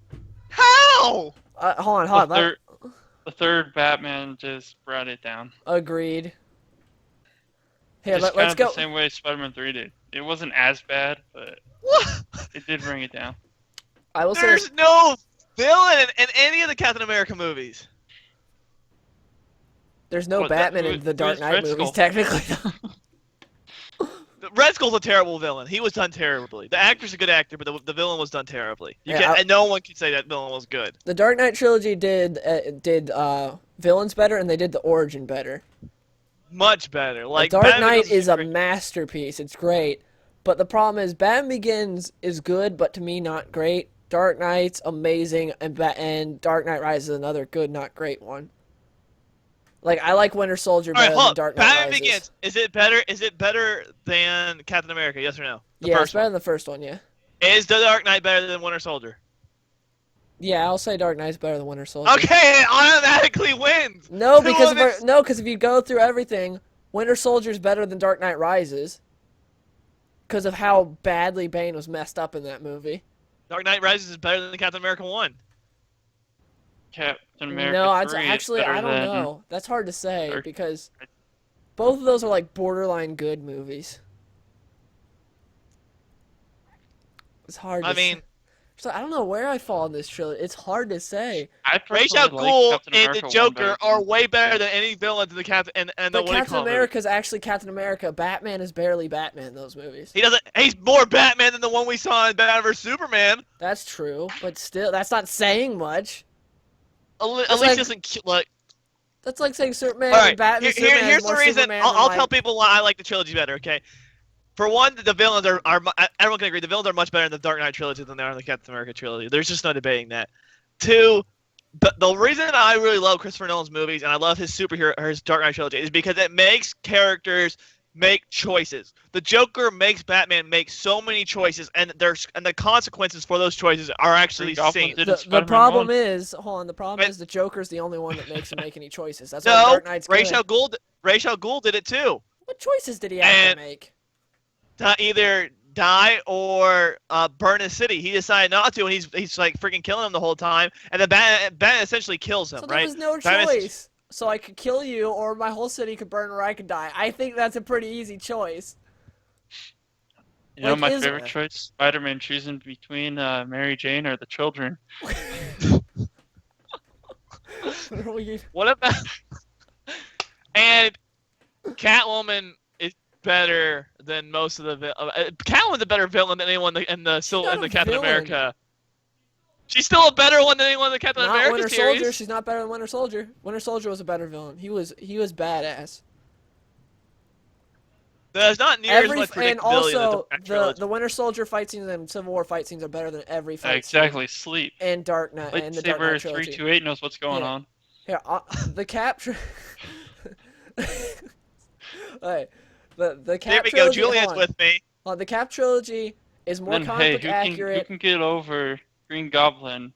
How? Hold on. The third Batman just brought it down. Agreed. Here, It's kind let's of go. the same way Spider-Man 3 did. It wasn't as bad, but What? it did bring it down. I will say There's this. no villain in any of the Captain America movies. There's no What, that- Batman who- in the who Dark is Knight Red movies, Skull? technically. Red Skull's a terrible villain. He was done terribly. The actor's a good actor, but the villain was done terribly. And no one can say that villain was good. The Dark Knight trilogy did villains better, and they did the origin better. Much better. Like The Dark Batman Knight Begins is a great. masterpiece. It's great. But the problem is Batman Begins is good, but to me not great. Dark Knight's amazing, and Dark Knight Rises is another good, not great one. Like, I like Winter Soldier All right, better hold than up. Dark Knight Batman Rises. Begins. Is it better? Is it better than Captain America? Yes or no? The Yeah, it's first better one. than the first one, yeah. Is the Dark Knight better than Winter Soldier? Yeah, I'll say Dark Knight's better than Winter Soldier. Okay, it automatically wins. No, Two because of it's- if you go through everything, Winter Soldier's better than Dark Knight Rises. Because of how badly Bane was messed up in that movie. Dark Knight Rises is better than Captain America 1. Captain America No, 3 is actually, better I don't than- know. That's hard to say Dark- because both of those are like borderline good movies. It's hard. I to mean, say. So I don't know where I fall in this trilogy. It's hard to say. I Ra's personally al like Ghul Captain and America the 1 Joker better are than- way better than any villain in the Captain and the But what do you Captain call it? America is actually Captain America. Batman is barely Batman in those movies. He doesn't. He's more Batman than the one we saw in Batman vs Superman. That's true, but still, that's not saying much. At It's least like- doesn't like. That's like saying Superman All and right, Batman. Superman is here's the more reason. Superman I'll than, tell like- people why I like the trilogy better. Okay, for one, the villains are everyone can agree the villains are much better in the Dark Knight trilogy than they are in the Captain America trilogy. There's just no debating that. Two, but the reason I really love Christopher Nolan's movies and I love his superhero or his Dark Knight trilogy is because it makes characters make choices. The Joker makes Batman make so many choices, and the consequences for those choices are actually Goblin seen. did it The Spider-Man problem 1. is, hold on. The problem But- is the Joker's the only one that makes him make any choices. That's why No, Dark Knight's Ra's good. al Ghul did it too. What choices did he have And- to make? To either die or burn his city. He decided not to, and he's like freaking killing him the whole time. And then Batman essentially kills him, So there right? was no Batman's- choice. So I could kill you, or my whole city could burn, or I could die. I think that's a pretty easy choice. You know Like, my is- favorite choice? Spider-Man choosing between Mary Jane or the children. What about? And Catwoman is better than most of the. Catwoman's a better villain than anyone in the not a Captain villain. America. She's still a better one than anyone in the Captain Not America Winter series. Soldier. She's not better than Winter Soldier. Winter Soldier was a better villain. He was badass. There's not near as much predictability And also in the Dark Trilogy. the Winter Soldier fight scenes and Civil War fight scenes are better than every fight Exactly, sleep. scene in Dark Knight and the Dark Knight Lightsaber trilogy. 328 knows what's going Yeah. on. Here, the capture. Alright, the Cap There we go. trilogy. Julian's hold on. with me. The Cap trilogy is more Then, comic hey, book who accurate. can get over Green Goblin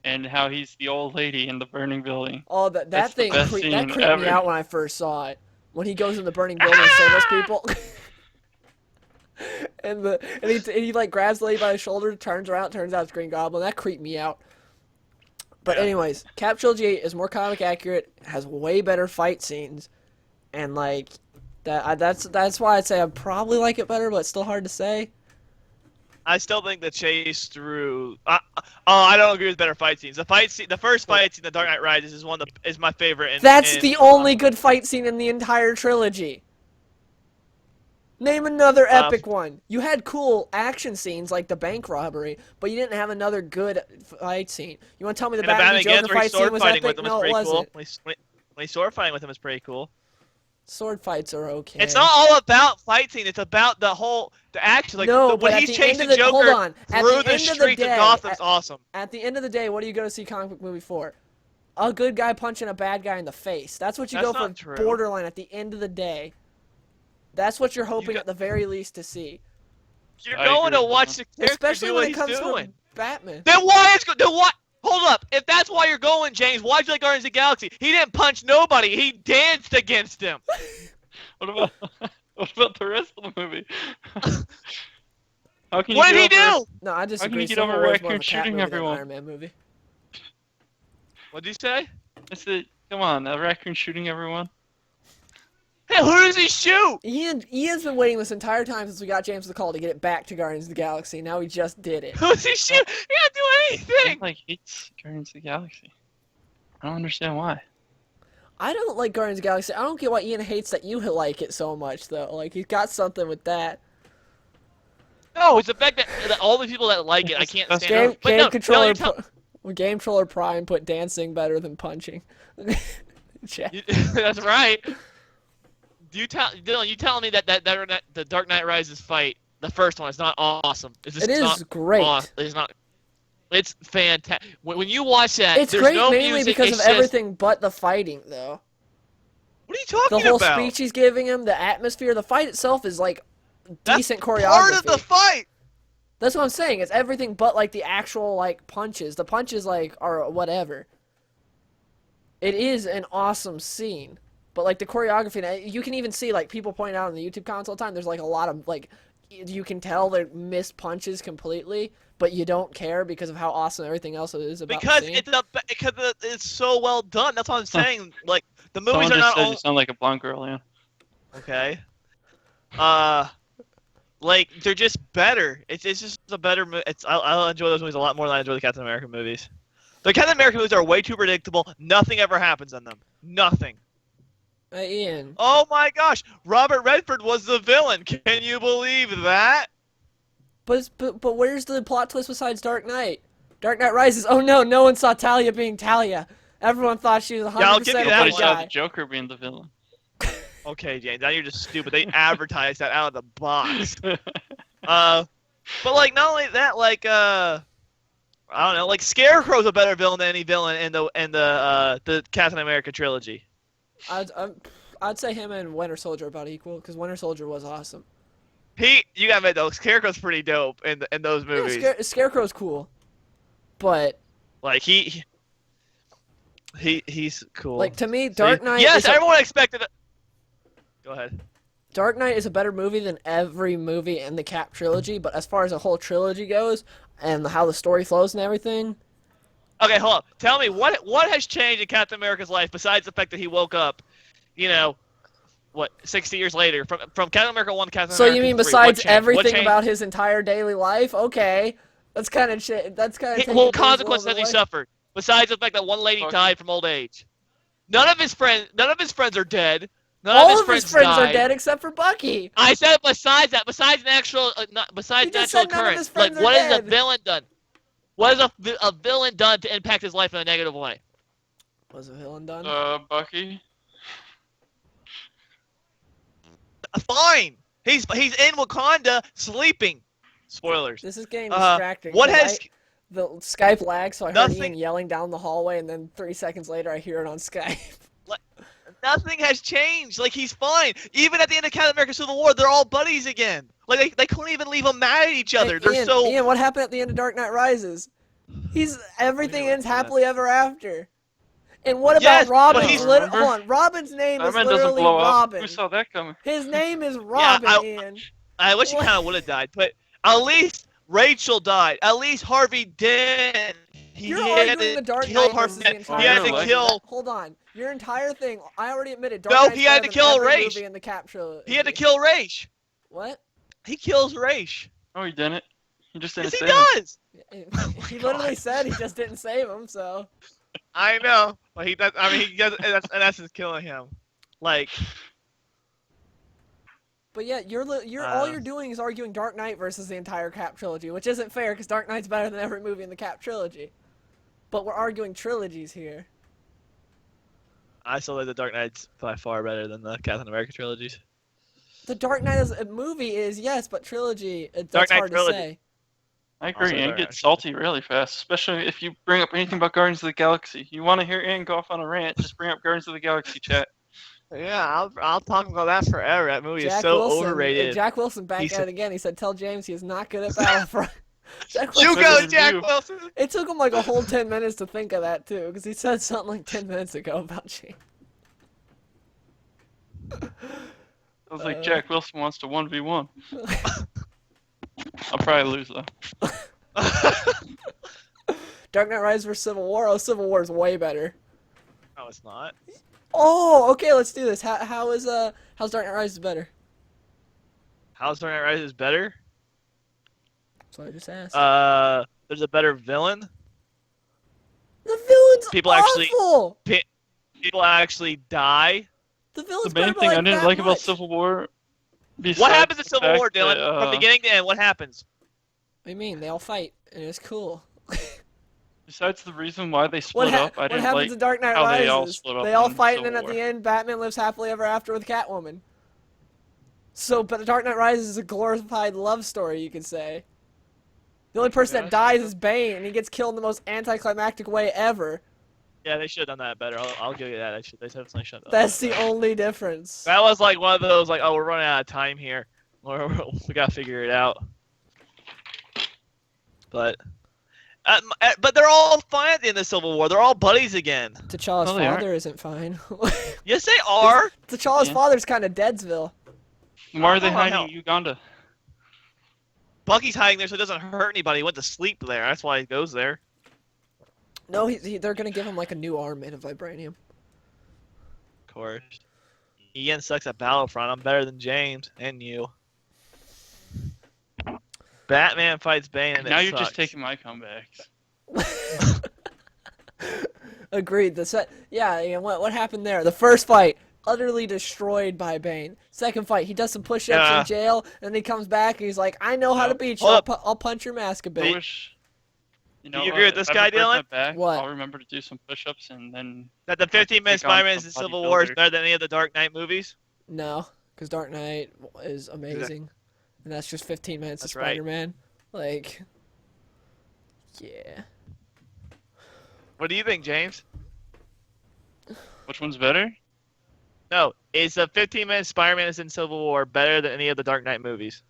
and how he's the old lady in the burning building? Oh, that That's the thing best that scene creeped me ever. out when I first saw it. When he goes in the burning building and saves those people. and he like grabs the lady by the shoulder, turns around, turns out it's Green Goblin. That creeped me out. But Yeah. anyways, Cap trilogy is more comic accurate, has way better fight scenes, and like that's why I'd say I probably like it better, but it's still hard to say. I still think the chase through. I don't agree with better fight scenes. The first fight scene, The Dark Knight Rises, is my favorite. That's the only good fight scene in the entire trilogy. Name another epic one. You had cool action scenes like the bank robbery, but you didn't have another good fight scene. You want to tell me the And Batman and Begins Joker where he's fight scene sword was fighting epic? with him is No, it pretty wasn't. cool. When he's sword fighting with him is pretty cool. Sword fights are okay. It's not all about fight scene. It's about the action. Like No, when but he's at the end chasing of the Joker hold on. At through the the end of the streets day, of Gotham's awesome. At the end of the day, what do you go to see a comic book movie for? A good guy punching a bad guy in the face. That's what you That's go for. not true. Borderline at the end of the day. That's what you're hoping got- at the very least to see. You're I going agree to with watch that. the character Especially do when what it he's comes doing. from Batman. Then why is then what? Hold up. If that's why you're going, James, why'd you like Guardians of the Galaxy? He didn't punch nobody. He danced against him. What about what about the rest of the movie? How can you What did he get over, do? No, I How can disagree. you get Civil over War is more of Raccoon a Cat shooting movie than an everyone? Iron Man movie. What did you say? Come on, a raccoon shooting everyone? Hey, who does he shoot? Ian's been waiting this entire time since we got James the Call to get it back to Guardians of the Galaxy. Now he just did it. Who does he shoot? He didn't do He anything. like hates Guardians of the Galaxy. I don't understand why. I don't like Guardians of the Galaxy. I don't get why Ian hates that you like it so much, though. Like, he's got something with that. No, it's the fact that all the people that like it, I can't stand Game, it. But game no, controller, you tell- Game Controller Prime put dancing better than punching. Check. that's right. Dylan, you telling me that the Dark Knight Rises fight, the first one, is not awesome? It is great. It's not. It's fantastic. When you watch that, It's there's great no mainly music, because it's of just- everything but the fighting, though. What are you The talking whole about? speech he's giving him, the atmosphere, the fight itself is like That's decent choreography. part of the fight. That's what I'm saying. It's everything but like the actual like punches. The punches like are whatever. It is an awesome scene, but like the choreography, and you can even see like people point out on the YouTube comments all the time. There's like a lot of like you can tell they missed punches completely, but you don't care because of how awesome everything else is about Because the scene. it's so well done. That's what I'm saying. Like the movies Someone are just not said all you sound like a blonde girl, yeah. okay. Like they're just better. It's just a better. I'll enjoy those movies a lot more than I enjoy the Captain America movies. The Captain America movies are way too predictable. Nothing ever happens in them. Nothing. Hey, Ian. Oh my gosh, Robert Redford was the villain. Can you believe that? But where's the plot twist besides Dark Knight? Dark Knight Rises. Oh no, no one saw Talia being Talia. Everyone thought she was 100% I'll give you a that good Nobody saw guy. the Joker being the villain. Okay, James, now you're just stupid. They advertised that out of the box. But like not only that, like I don't know, like Scarecrow's a better villain than any villain in the Captain America trilogy. I I'd say him and Winter Soldier are about equal because Winter Soldier was awesome. You gotta admit though, Scarecrow's pretty dope in those movies. Yeah, Scarecrow's cool, but Like he's cool. like to me, Dark Knight. Yes, everyone expected it. Go ahead. Dark Knight is a better movie than every movie in the Cap trilogy, but as far as a whole trilogy goes and how the story flows and everything. Okay, hold on. Tell me what has changed in Captain America's life besides the fact that he woke up, 60 years later from Captain America 1 to Captain So America you mean 3, besides what everything changed? about his entire daily life? Okay, that's kind of What consequences has he suffered besides the fact that one lady died from old age? None of his friends are dead. All of his friends are died. dead except for Bucky. I said besides that, besides natural, besides You just natural said none of occurrence, his friends are what has dead. a villain done? What has a villain done to impact his life in a negative way? Was a villain done? Bucky. Fine. He's in Wakanda sleeping. Spoilers. This is getting distracting. What 'cause has the Skype lagged, so I heard Nothing- Ian yelling down the hallway, and then 3 seconds later I hear it on Skype. nothing has changed? Like he's fine. Even at the end of Captain America: Civil War, they're all buddies again. Like they couldn't even leave them mad at each other. They're Ian, what happened at the end of Dark Knight Rises? Everything ends happily ever after. And what Yes, about but Robin's? he's- Hold on, Robin's name is Batman doesn't literally blow up. Robin. Who saw that coming? His name is Robin, Ian. I wish he What? kind of would have died, but at least Rachel died. At least Harvey didn't. You're He had arguing to the Dark kill Knight Harvey. versus the entire He had to movie. kill. Hold on, your entire thing. I already admitted. Dark No, Knight's he had better to than kill every Raish. movie in the Cap trilogy. He had to kill Raish. What? He kills Raish. Oh, he didn't. He just didn't Yes, he say it. does. He God. literally said he just didn't save him. So. I know, but he does. I mean, he does. That's in essence killing him. Like, But yeah, all you're doing is arguing Dark Knight versus the entire Cap trilogy, which isn't fair because Dark Knight's better than every movie in the Cap trilogy. But we're arguing trilogies here. I still think the Dark Knight's by far better than the Captain America trilogies. The Dark Knight as a movie is yes, but trilogy that's Dark Knight hard trilogy. to say. I agree. Also, Ian they're gets actually- salty really fast, especially if you bring up anything about Guardians of the Galaxy. You want to hear Ian go off on a rant? Just bring up Guardians of the Galaxy chat. Yeah, I'll talk about that forever. That movie is so overrated. Jack Wilson back He at said- it again. He said, "Tell James he is not good at Battlefront." Jack You Wilson- go, Better than Jack you. Wilson. It took him like a whole 10 minutes to think of that too, because he said something like 10 minutes ago about James. I was like, Jack Wilson wants to 1v1. I'll probably lose though. Dark Knight Rises vs Civil War. Oh, Civil War is way better. No, it's not. Oh, okay, let's do this. How's Dark Knight Rises better? How's Dark Knight Rises better? So I just asked. There's a better villain. The villain's people actually- awful. People actually die. The The villain's main better thing by, I didn't that like about much. Civil War. What happens in besides the Civil War, fact Dylan? that, From beginning to end, what happens? What do you mean? They all fight, and it's cool. Besides the reason why they split up, I what didn't happens like in Dark Knight how Rises? they all split up They all in fight, and Civil then at War. the end, Batman lives happily ever after with Catwoman. So, but Dark Knight Rises is a glorified love story, you could say. The only person Yeah, that that's dies true. is Bane, and he gets killed in the most anticlimactic way ever. Yeah, they should have done that better. I'll give you that. They definitely should have done That's that the better. only difference. That was like one of those, like, oh, we're running out of time here. We gotta figure it out. But they're all fine at the end of Civil War. They're all buddies again. T'Challa's No, they aren't. father isn't fine. Yes, they are. T'Challa's Yeah. father's kind of Deadsville. Why are they Oh, hiding hell. in Uganda? Bucky's hiding there so it doesn't hurt anybody. He went to sleep there. That's why he goes there. No, they're gonna give him like a new arm made of vibranium. Of course. Ian sucks at Battlefront. I'm better than James and you. Batman fights Bane and Now it you're just sucks. taking my comebacks. Agreed. Yeah. What happened there? The first fight, utterly destroyed by Bane. Second fight, he does some push-ups Yeah. in jail, and then he comes back and he's like, "I know how to beat you. Hold I'll punch your mask a I bit." wish. You Do know, you agree with this if I guy, ever break my Dylan? back, What? I'll remember to do some push-ups and then. That the 15 minutes, Take on 5 minutes in some Civil War is bodybuilder. better than any of the Dark Knight movies? No, because Dark Knight is amazing, and that's just 15 minutes That's of right. Spider-Man. Like, yeah. What do you think, James? Which one's better? No, is the 15-minute Spider-Man is in Civil War better than any of the Dark Knight movies?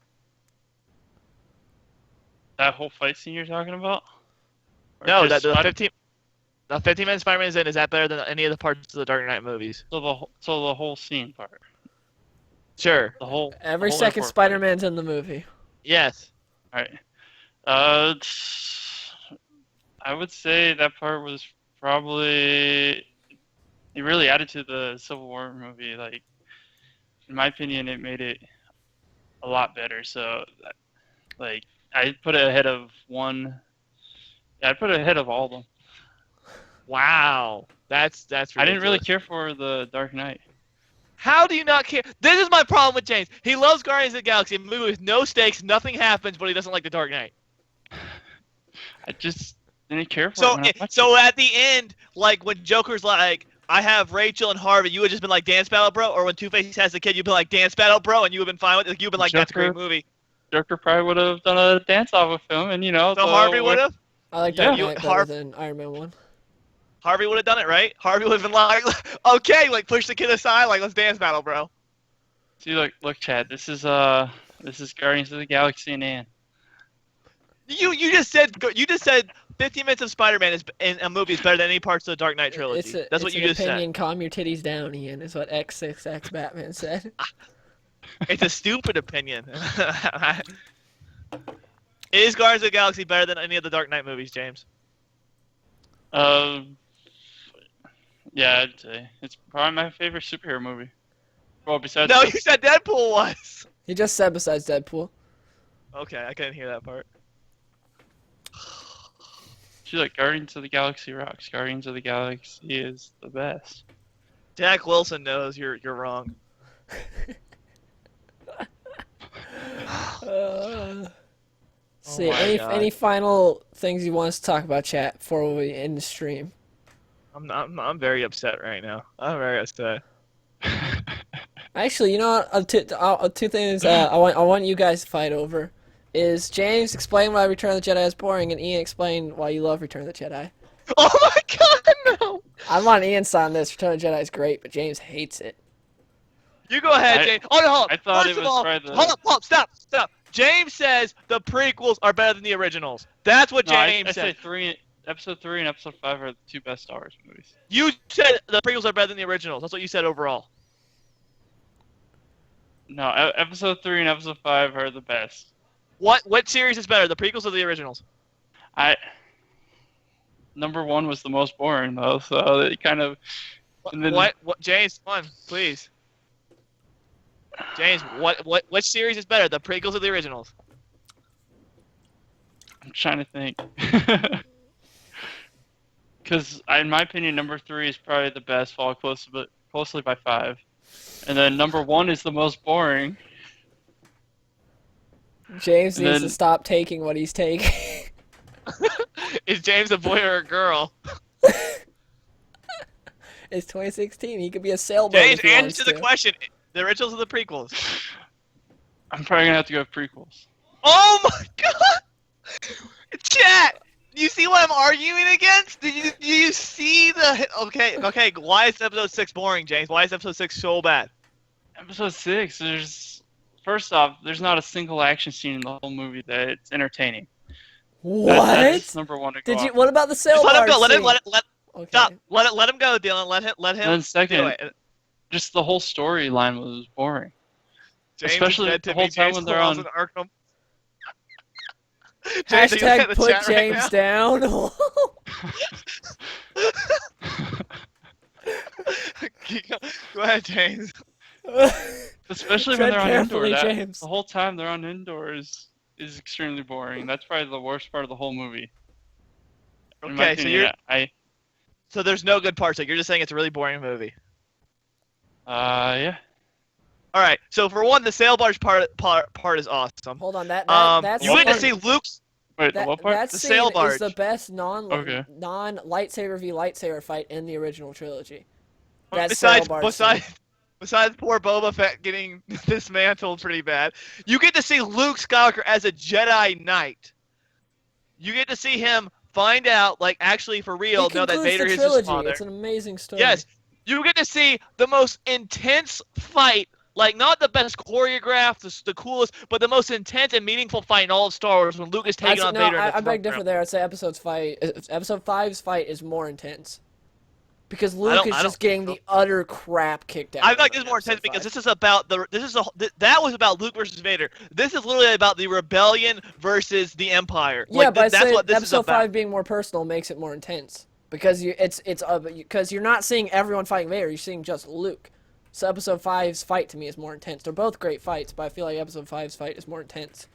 That whole fight scene you're talking about? Or No, just that the 15-minute Spider-Man is in. Is that better than any of the parts of the Dark Knight movies? So the whole scene part. Sure. Every the whole second airport Spider-Man's in the movie. Yes. fight. I would say that part was probably it really added to the Civil War movie. Like, in my opinion, it made it a lot better. So, like, I put it ahead of one. Yeah, I put it ahead of all of them. Wow. That's ridiculous. I didn't really care for the Dark Knight. How do you not care? This is my problem with James. He loves Guardians of the Galaxy, a movie with no stakes, nothing happens, but he doesn't like the Dark Knight. I just didn't care for So, it when I watched so it. at the end, like when Joker's like, "I have Rachel and Harvey," you would just been like, "Dance battle, bro," or when Two-Face has the kid, you'd been like, "Dance battle, bro," and you would have been fine with it. Like, you'd been like, "That's a great Joker- movie." Joker probably would have done a dance off with him, and So Harvey would have. I like Yeah. Dark Knight better than Iron Man 1. Harvey would have done it, right? Harvey would have been like, "Okay, like push the kid aside, like let's dance battle, bro." See, look, Chad. This is Guardians of the Galaxy and Ann. You just said 15 minutes of Spider-Man is in a movie is better than any parts of the Dark Knight trilogy. That's what you just opinion. Calm your titties down, Ian, is what X6X Batman said. said. It's a stupid opinion. Is Guardians of the Galaxy better than any of the Dark Knight movies, James? Yeah, I'd say it's probably my favorite superhero movie. Well, besides No, you said Deadpool was. He just said besides Deadpool. Okay, I couldn't hear that part. she's like Guardians of the Galaxy rocks. Guardians of the Galaxy is the best. Jack Wilson knows you're wrong. See, my God. any final things you want us to talk about, chat, before we end the stream? I'm very upset right now. I'm very upset. Actually, you know what? Two things I want you guys to fight over is James explain why Return of the Jedi is boring, and Ian explain why you love Return of the Jedi. Oh my God, no! I'm on Ian's side on this. Return of the Jedi is great, but James hates it. You go ahead, James. Oh no, hold on. I thought First it of was all, probably the- hold up, stop. James says the prequels are better than the originals. That's what No, I James say said. Episode 3 and Episode 5 are the two best Star Wars movies. You said the prequels are better than the originals. That's what you said overall. No, Episode 3 and Episode 5 are the best. What series is better, the prequels or the originals? Number 1 was the most boring though, so it kind of. And then- What James, come on, please. James, what series is better, the prequels or the originals? I'm trying to think. Because in my opinion, number 3 is probably the best, followed closely by 5, and then number 1 is the most boring. James And needs then- to stop taking what he's taking. Is James a boy or a girl? It's 2016. He could be a sailboat James, if he wants answer the to. question. The originals or the prequels? I'm probably gonna have to go with prequels. Oh my God! Chat! Do you see what I'm arguing against? Do you see the... Okay, why is episode 6 boring, James? Why is episode 6 so bad? Episode 6, first off, there's not a single action scene in the whole movie that it's entertaining. What? That's number 1 to go Did you? off. What about the Just sailboat? let him go. Okay. Stop. Let him go, Dylan. Let him And then do second, it. just the whole storyline was boring. James especially is dead the to whole me. time James when they're belongs on- in Arkham. James, are you looking at Hashtag the put chat right James now? down. Go ahead, James. Especially Tread when they're on carefully, indoor. James. The whole time they're on indoors is extremely boring. That's probably the worst part of the whole movie. In my Okay, so opinion, so there's no good parts. Like you're just saying it's a really boring movie. yeah. All right. So for one, the sail barge part is awesome. Hold on, that's You get to funny. see Luke's. Wait, That, what part? that The scene sail is barge. the best Okay. non lightsaber v lightsaber fight in the original trilogy. That sail Besides, barge besides, scene. besides poor Boba Fett getting dismantled pretty bad, you get to see Luke Skywalker as a Jedi Knight. You get to see him find out, like, actually for real, It know that concludes Vader the is trilogy. his father. It's an amazing story. Yes, You get to see the most intense fight, like not the best choreographed, the coolest, but the most intense and meaningful fight in all of Star Wars when Luke is taking on No, Vader in the I throne beg to room. differ there. I'd say episode five's fight is more intense because I Luke don't is I don't just think getting so. the utter crap kicked out I of feel like him this is in more episode intense because five. this is about that was about Luke versus Vader. This is literally about the rebellion versus the Empire. Yeah, Like but I that's say what this is episode about. five being more personal makes it more intense because because you're not seeing everyone fighting Vader, you're seeing just Luke. So episode five's fight to me is more intense. They're both great fights, but I feel like episode five's fight is more intense.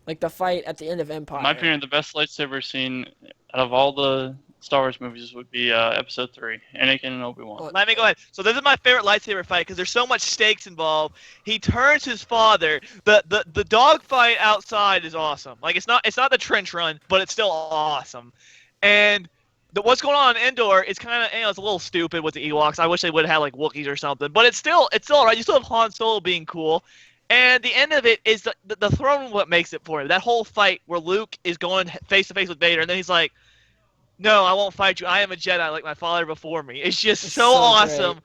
Like the fight at the end of Empire. In my opinion, the best lightsaber scene out of all the Star Wars movies would be Episode 3, Anakin and Obi-Wan. Let me go ahead. So this is my favorite lightsaber fight because there's so much stakes involved. He turns his father. The dog fight outside is awesome. Like it's not the trench run, but it's still awesome. And what's going on in Endor is kind of it's a little stupid with the Ewoks. I wish they would have had like Wookiees or something, but it's still alright. You still have Han Solo being cool. And the end of it is the throne room what makes it for him. That whole fight where Luke is going face to face with Vader, and then he's like, "No, I won't fight you. I am a Jedi like my father before me." It's just It's so so awesome. great.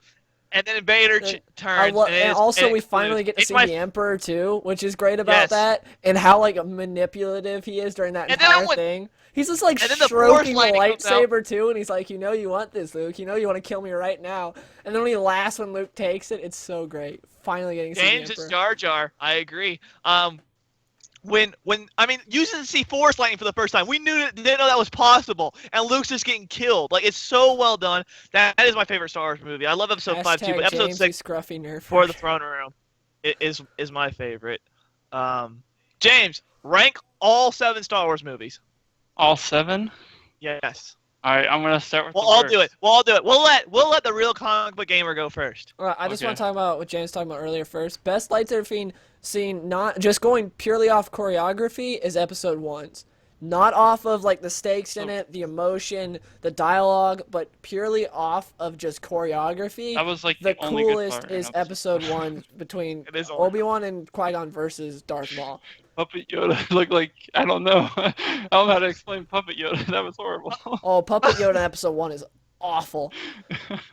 And then Vader turns, And also we it's finally get to it's see my the Emperor too, which is great about yes. that, and how like manipulative he is during that And then entire when thing. He's just like and then the Force stroking the lightning comes out. lightsaber too, and he's like, you know, you want this, Luke. You know, you want to kill me right now. And then when he laughs when Luke takes it, it's so great. Finally getting to see James the is Emperor. Jar Jar. I agree. When I mean using the Force lightning for the first time, we didn't know that was possible, and Luke's just getting killed. Like it's so well done. That is my favorite Star Wars movie. I love Episode 5 too, but Hashtag Episode James, you 6 scruffy nerf. for the throne room is my favorite. James, rank all 7 Star Wars movies. All 7? Yes. All right, I'm gonna start with We'll the all worst. do it. We'll all do it. We'll let the real comic book gamer go first. All right, I just Okay. want to talk about what James was talking about earlier first. Best lightsaber scene, not just going purely off choreography, is episode 1's. Not off of like the stakes in it, the emotion, the dialogue, but purely off of just choreography. That was like The the only good coolest part in is episode 1 between It is all- Obi-Wan and Qui-Gon versus Darth Maul. Puppet Yoda looked like I don't know. I don't know how to explain Puppet Yoda. That was horrible. Oh, Puppet Yoda in episode 1 is awful.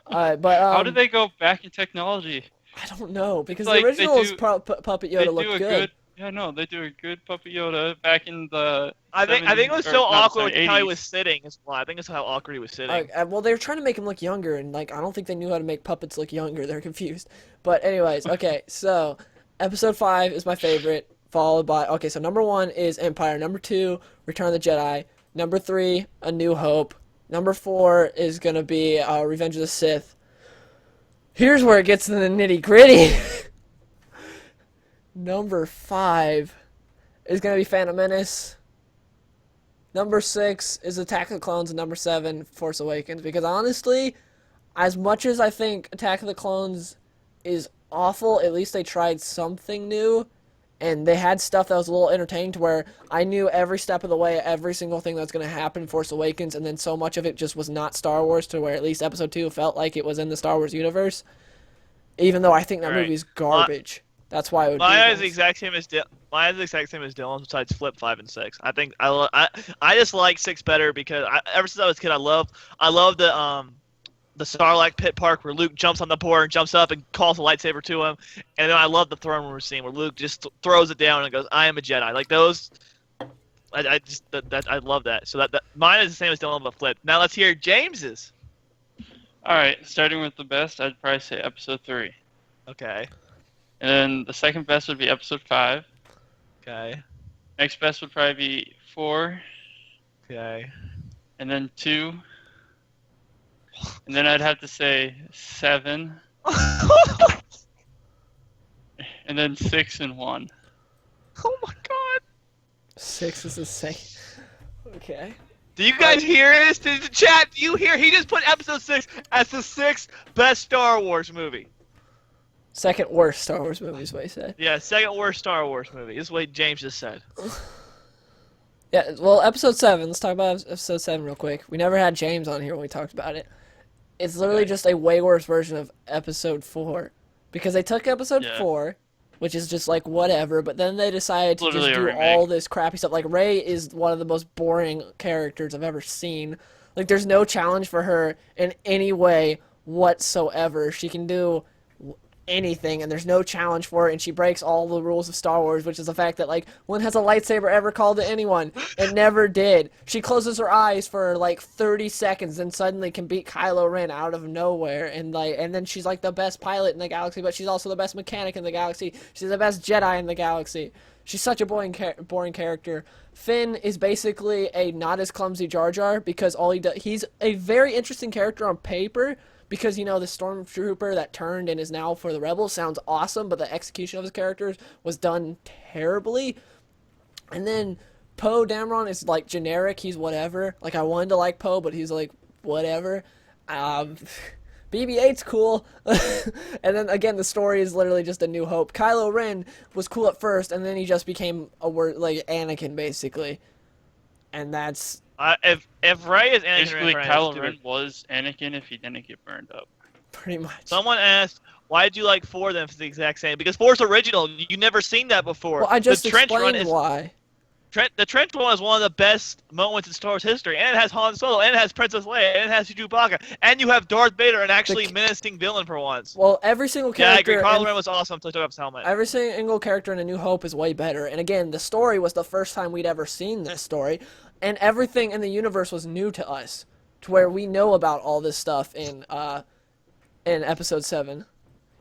But How did they go back in technology? I don't know because Like, the they original do- Puppet They Yoda do looked a good. Yeah, no, they do a good Puppet Yoda back in the. I think it was 70s, so or not, awkward sorry, how he 80s. was sitting. I think it's how awkward he was sitting. Well, they were trying to make him look younger, and like I don't think they knew how to make puppets look younger. They're confused. But anyways, okay. So episode 5 is my favorite, followed by so number 1 is Empire, number 2 Return of the Jedi, number 3 A New Hope, number 4 is gonna be Revenge of the Sith. Here's where it gets to the nitty gritty. Number 5 is gonna be Phantom Menace. Number 6 is Attack of the Clones, and number 7, Force Awakens. Because honestly, as much as I think Attack of the Clones is awful, at least they tried something new, and they had stuff that was a little entertaining to where I knew every step of the way, every single thing that's going to happen in Force Awakens, and then so much of it just was not Star Wars to where at least Episode 2 felt like it was in the Star Wars universe. Even though I think that Right. movie's garbage. That's why it would Mine be is the exact same as Dylan's besides Flip 5 and 6. I think I just like 6 better because ever since I was a kid I loved the Sarlacc pit park where Luke jumps on the board and jumps up and calls a lightsaber to him, and then I love the throne room scene where Luke just throws it down and goes, "I am a Jedi." Like those, I love that. So that mine is the same as Dylan but Flip. Now let's hear James's. All right, starting with the best, I'd probably say Episode 3, Okay. and then the second best would be Episode 5. Okay. Next best would probably be 4, Okay. and then 2, and then I'd have to say 7, and then 6 and 1. Oh my God. 6 is the same. Okay. Do you guys hear this? Did the chat? Do you hear? He just put Episode 6 as the 6th best Star Wars movie. Second worst Star Wars movie is what he said. Yeah, second worst Star Wars movie. This is what James just said. Yeah, well, episode 7. Let's talk about episode 7 real quick. We never had James on here when we talked about it. It's literally Okay. just a way worse version of episode 4. Because they took episode Yeah. 4, which is just like whatever, but then they decided to just Literally a do remake. all this crappy stuff. Like, Rey is one of the most boring characters I've ever seen. Like, there's no challenge for her in any way whatsoever. She can do anything, and there's no challenge for it, and she breaks all the rules of Star Wars, which is the fact that, like, when has a lightsaber ever called to anyone? It never did. She closes her eyes for, like, 30 seconds, and suddenly can beat Kylo Ren out of nowhere, and, like, and then she's, like, the best pilot in the galaxy, but she's also the best mechanic in the galaxy. She's the best Jedi in the galaxy. She's such a boring character. Finn is basically a not as clumsy Jar Jar, because all he does, he's a very interesting character on paper, because, you know, the stormtrooper that turned and is now for the rebels sounds awesome, but the execution of his characters was done terribly. And then Poe Dameron is, like, generic. He's whatever. Like, I wanted to like Poe, but he's, like, whatever. BB-8's cool. And then, again, the story is literally just A New Hope. Kylo Ren was cool at first, and then he just became like, Anakin, basically. And that's... If Rey is Anakin, Basically, Kylo Ren was Anakin if he didn't get burned up. pretty much. Someone asked, why did you like 4 of them if it's the exact same? Because 4's original. You never seen that before. Well, I just the trench run explained why. The trench one is one of the best moments in Star Wars history, and it has Han Solo, and it has Princess Leia, and it has Chewbacca, and you have Darth Vader, an actually menacing villain for once. Well, every single Yeah, I character... agree. Kylo Ren was awesome until he took off his helmet. Every single character in A New Hope is way better. And again, the story was the first time we'd ever seen this story. And everything in the universe was new to us. To where we know about all this stuff in Episode 7.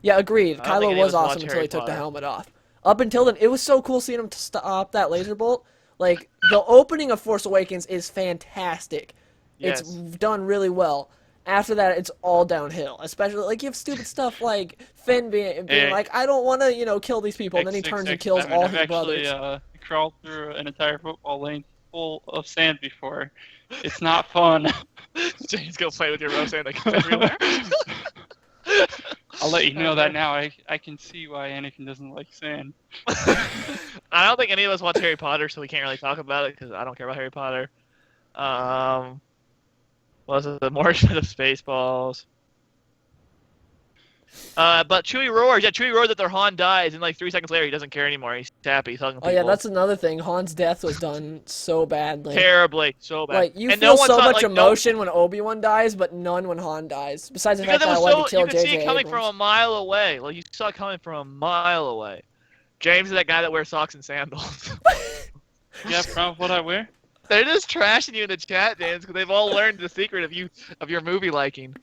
Yeah, agreed. I don't think Kylo any of was us watched awesome until Harry he took the Potter. helmet off. Up until then, it was so cool seeing him stop that laser bolt. Like, the opening of Force Awakens is fantastic. Yes. It's done really well. After that, it's all downhill. Especially, like, you have stupid stuff like Finn being like, I don't want to, you know, kill these people. And then he turns and kills all his brothers. I've actually crawled through an entire football lane full of sand before. It's not fun. James, go play with your rose sand like everywhere. I'll let you know that now. I can see why Anakin doesn't like sand. I don't think any of us watch Harry Potter, so we can't really talk about it because I don't care about Harry Potter. Was it the more expensive Spaceballs? But Chewie roars. Yeah, Chewie roars that their Han dies, and like 3 seconds later, he doesn't care anymore. He's happy. He's hugging people. Oh yeah, that's another thing. Han's death was done so badly. terribly, so bad. Like, you and feel no one so thought, much like, emotion when Obi-Wan dies, but none when Han dies. Besides the because fact it that I was wanted to so kill you could see J.J. it coming Abrams. from a mile away. Like you saw it coming from a mile away. James is that guy that wears socks and sandals. You have a problem with what I wear? They're just trashing you in the chat, James, because they've all learned the secret of your movie liking.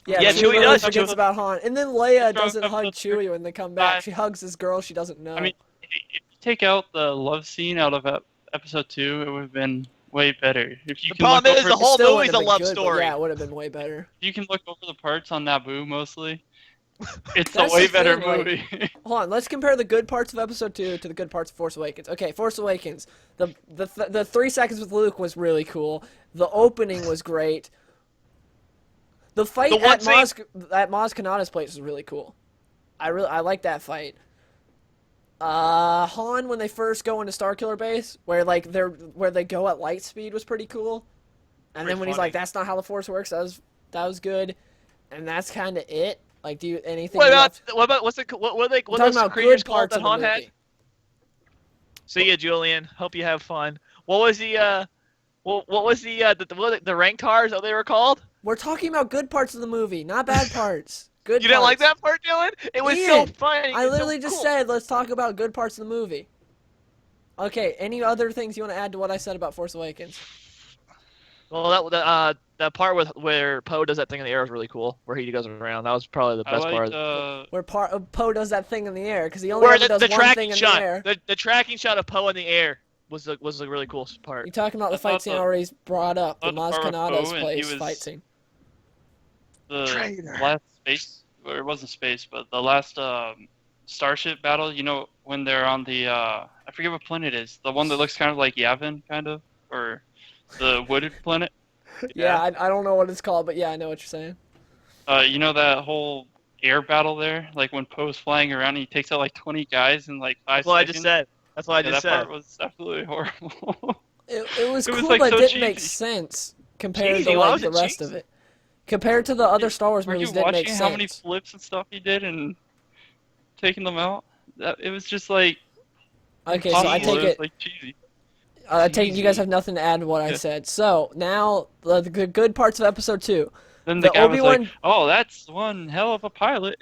Yeah, Yeah, she Chewie literally does. forgets about Han. And then Leia From doesn't hug episode Chewie when they come back. 5. She hugs this girl she doesn't know. I mean, if you take out the love scene out of episode 2, it would have been way better. If you The can problem look is over, the whole Still movie's would've a been love good, but story. Yeah, it would have been way better. you can look over the parts on Naboo mostly. It's a That's way the better thing, like- movie. Hold on, let's compare the good parts of Episode 2 to the good parts of Force Awakens. Okay, Force Awakens. The 3 seconds with Luke was really cool. The opening was great. The fight The one at Maz Kanata's place was really cool. I like that fight. Han, when they first go into Starkiller Base, where they go at light speed, was pretty cool. And Pretty then when he's funny. like, "That's not how the Force works," that was good. And that's kind of it. Like, do you anything? What you about have- what what I'm those talking about creatures good called parts that of the Han had? movie. See ya, Julian. Hope you have fun. What was the what was the rank cars that they were called? We're talking about good parts of the movie, not bad parts. Good. You didn't like parts. that part, Dylan? It was so Ian, funny. I It was so literally just cool. said, let's talk about good parts of the movie. Okay, any other things you want to add to what I said about Force Awakens? Well, that part where Poe does that thing in the air was really cool. Where he goes around. That was probably the I best liked, part. Where Poe does that thing in the air, because he only Where ever does the one tracking thing in shot, the air. the tracking shot of Poe in the air was a really cool part. You talking about I the fight thought scene the- already brought up, the I Maz thought the part with Kanata's Poe and place he was- fight scene. The Traitor. last space, or it wasn't space, but the last starship battle. You know, when they're on the I forget what planet it is. The one that looks kind of like Yavin, kind of, or the wooded planet. Yeah, I don't know what it's called, but yeah, I know what you're saying. You know that whole air battle there, like when Poe's flying around, and he takes out like 20 guys in like 5 That's what I seconds. just said. That's what I Yeah, just that said. part was absolutely horrible. It was It was, cool, like, but it so didn't make cheesy. sense compared Cheesy? to Why like was the it rest of cheesy? it. Compared to the other Star Wars Were you movies, didn't make watching sense. how many flips and stuff he did and taking them out? It was just like Okay, so I impossible. take It was, it. like cheesy. I take it you guys Cheesy. have nothing to add to what I Yeah. said. So now the good parts of Episode 2. Then The the guy was like, Obi-Wan- "Oh, that's one hell of a pilot."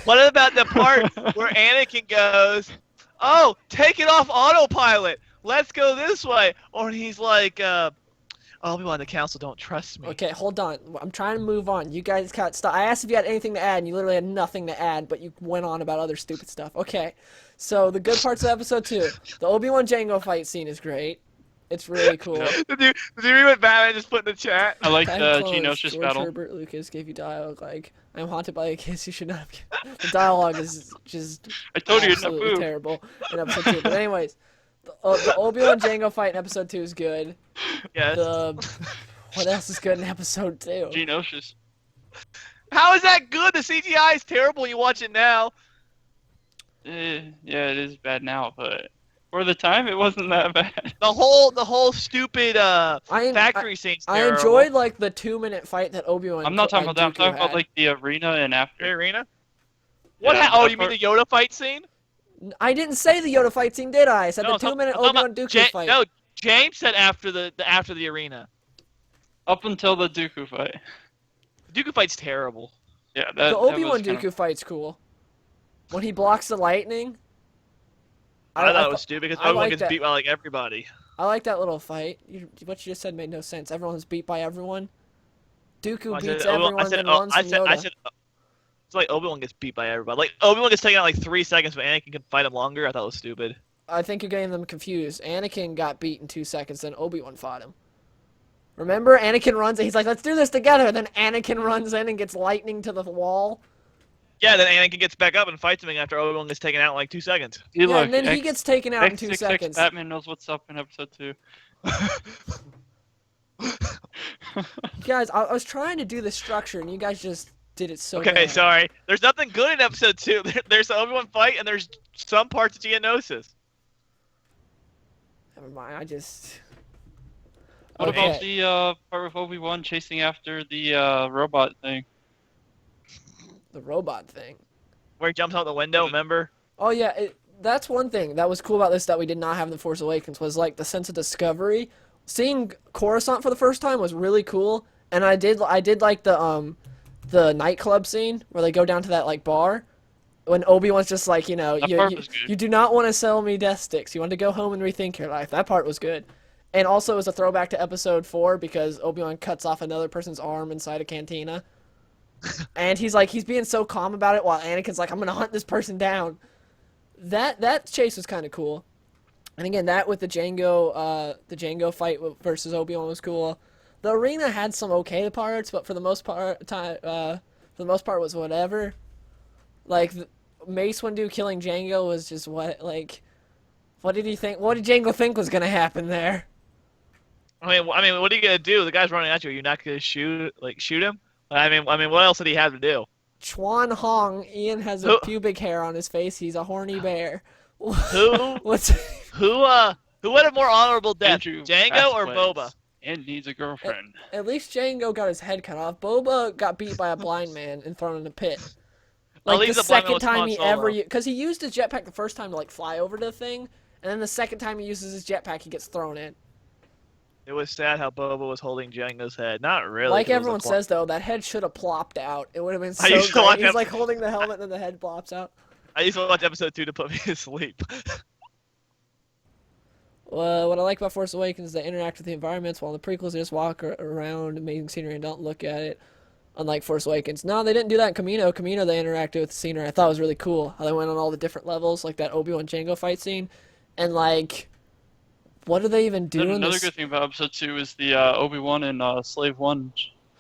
What about the part where Anakin goes, "Oh, take it off autopilot. Let's go this way," or he's like, "Obi-Wan, the Council don't trust me." Okay, hold on. I'm trying to move on. You guys got stop. I asked if you had anything to add, and you literally had nothing to add, but you went on about other stupid stuff. Okay, so the good parts of episode 2. The Obi-Wan Jango fight scene is great. It's really cool. Did you read what Batman just put in the chat? I like Time the clones, Geonosis George battle. Herbert Lucas gave you dialogue like, "I'm haunted by a kiss you should not have." The dialogue is just I told you, absolutely Naboo. terrible in episode 2. But anyways, the Obi-Wan Jango fight in episode 2 is good. Yes. What else is good in episode 2? Geonosis. How is that good? The CGI is terrible when you watch it now. Yeah, it is bad now, but for the time, it wasn't that bad. The whole stupid factory scene's I terrible. enjoyed like the 2-minute fight that Obi-Wan. I'm not talking about that. I'm Dooku talking about had. like the arena and The after. arena. What? Yeah, Oh, that you mean part- the Yoda fight scene? I didn't say the Yoda fight scene, did I? I said No, the 2-minute I'm talking Obi-Wan about Dooku fight. No, James said after the arena. Up until the Dooku fight. The Dooku fight's terrible. Yeah, that. The Obi-Wan that was Dooku fight's cool. When he blocks the lightning. I thought it was stupid because I Obi-Wan like gets that. beat by like everybody. I like that little fight. What you just said made no sense. Everyone's beat by everyone. Dooku I beats said, everyone and then runs from Yoda. I said, it's like Obi-Wan gets beat by everybody. Like Obi-Wan gets taken out in like 3 seconds, but Anakin can fight him longer. I thought it was stupid. I think you're getting them confused. Anakin got beat in 2 seconds, then Obi-Wan fought him. Remember, Anakin runs, he's like, "Let's do this together." Then Anakin runs in and gets lightning to the wall. Yeah, then Anakin gets back up and fights him after Obi-Wan gets taken out in like 2 seconds. See, Yeah, look, and then he gets taken out in 2 X66 seconds. Batman knows what's up in episode 2. Guys, I was trying to do the structure, and you guys just did it so Okay, bad. sorry. There's nothing good in episode 2. There's the Obi-Wan fight, and there's some parts of Geonosis. Never mind, I just... What Okay. about the part with Obi-Wan chasing after the robot thing? The robot thing. Where he jumps out the window, remember? Oh yeah, that's one thing that was cool about this that we did not have in The Force Awakens was like the sense of discovery. Seeing Coruscant for the first time was really cool, and I did like the nightclub scene where they go down to that like bar when Obi-Wan's just like, you know, That you, part you, was good. you do not want to sell me death sticks. You want to go home and rethink your life. That part was good. And also it was a throwback to episode 4 because Obi-Wan cuts off another person's arm inside a cantina. And he's being so calm about it while Anakin's like, "I'm gonna hunt this person down." That chase was kind of cool. And again, that with the Jango fight versus Obi-Wan was cool. The arena had some okay parts, but for the most part, was whatever. Like Mace Windu killing Jango was just what did he think? What did Jango think was gonna happen there? I mean, what are you gonna do? The guy's running at you. You're not gonna shoot him? I mean, what else did he have to do? Chuan Hong, Ian has a pubic hair on his face. He's a horny bear. Who What's who had a more honorable death, Andrew Jango or Vasquez. Boba? And needs a girlfriend. At least Jango got his head cut off. Boba got beat by a blind man and thrown in a pit. Like least the the blind man second was time Han he Solo. ever, because he used his jetpack the first time to like fly over to the thing, and then the second time he uses his jetpack, he gets thrown in. It was sad how Boba was holding Jango's head. Not really. Like 'cause it was everyone a says though, that head should have plopped out. It would have been so I used to watch great. He's that- like holding the helmet, and then the head plops out. I used to watch episode 2 to put me to sleep. What I like about Force Awakens is they interact with the environments, while in the prequels they just walk around amazing scenery and don't look at it. Unlike Force Awakens. No, they didn't do that in Camino. Camino, they interacted with the scenery. I thought it was really cool how they went on all the different levels, like that Obi-Wan Jango fight scene. And, like, what do they even do Then in another this? good thing about episode 2 is the Obi-Wan and Slave 1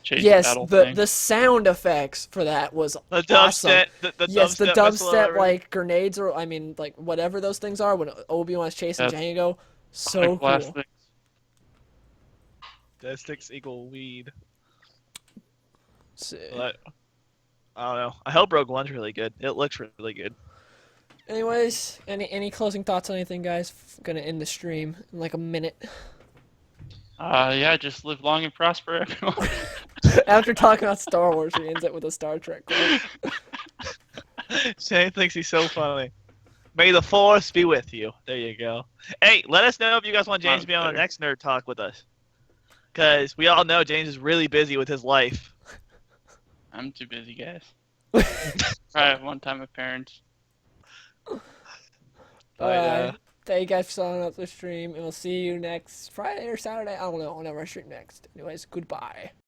chase Yes, battle the thing. the sound effects for that was The awesome. dubstep, Yes, the dubstep whistle dubstep, over- like, grenades, or, I mean, like, whatever those things are, when Obi-Wan's chasing Yeah. Jango, so Like cool. blast things. Death sticks equal weed. So- But I don't know. I hope Rogue One's really good. It looks really good. Anyways, any closing thoughts on anything, guys? Gonna end the stream in like a minute. Yeah, just live long and prosper, everyone. After talking about Star Wars, he ends it with a Star Trek quote. Shane thinks he's so funny. May the Force be with you. There you go. Hey, let us know if you guys want James to be on the next Nerd Talk with us. Because we all know James is really busy with his life. I'm too busy, guys. Probably one time with parents. Alright. Thank you guys for signing up the stream, and we'll see you next Friday or Saturday. I don't know, whenever I stream next. Anyways, goodbye.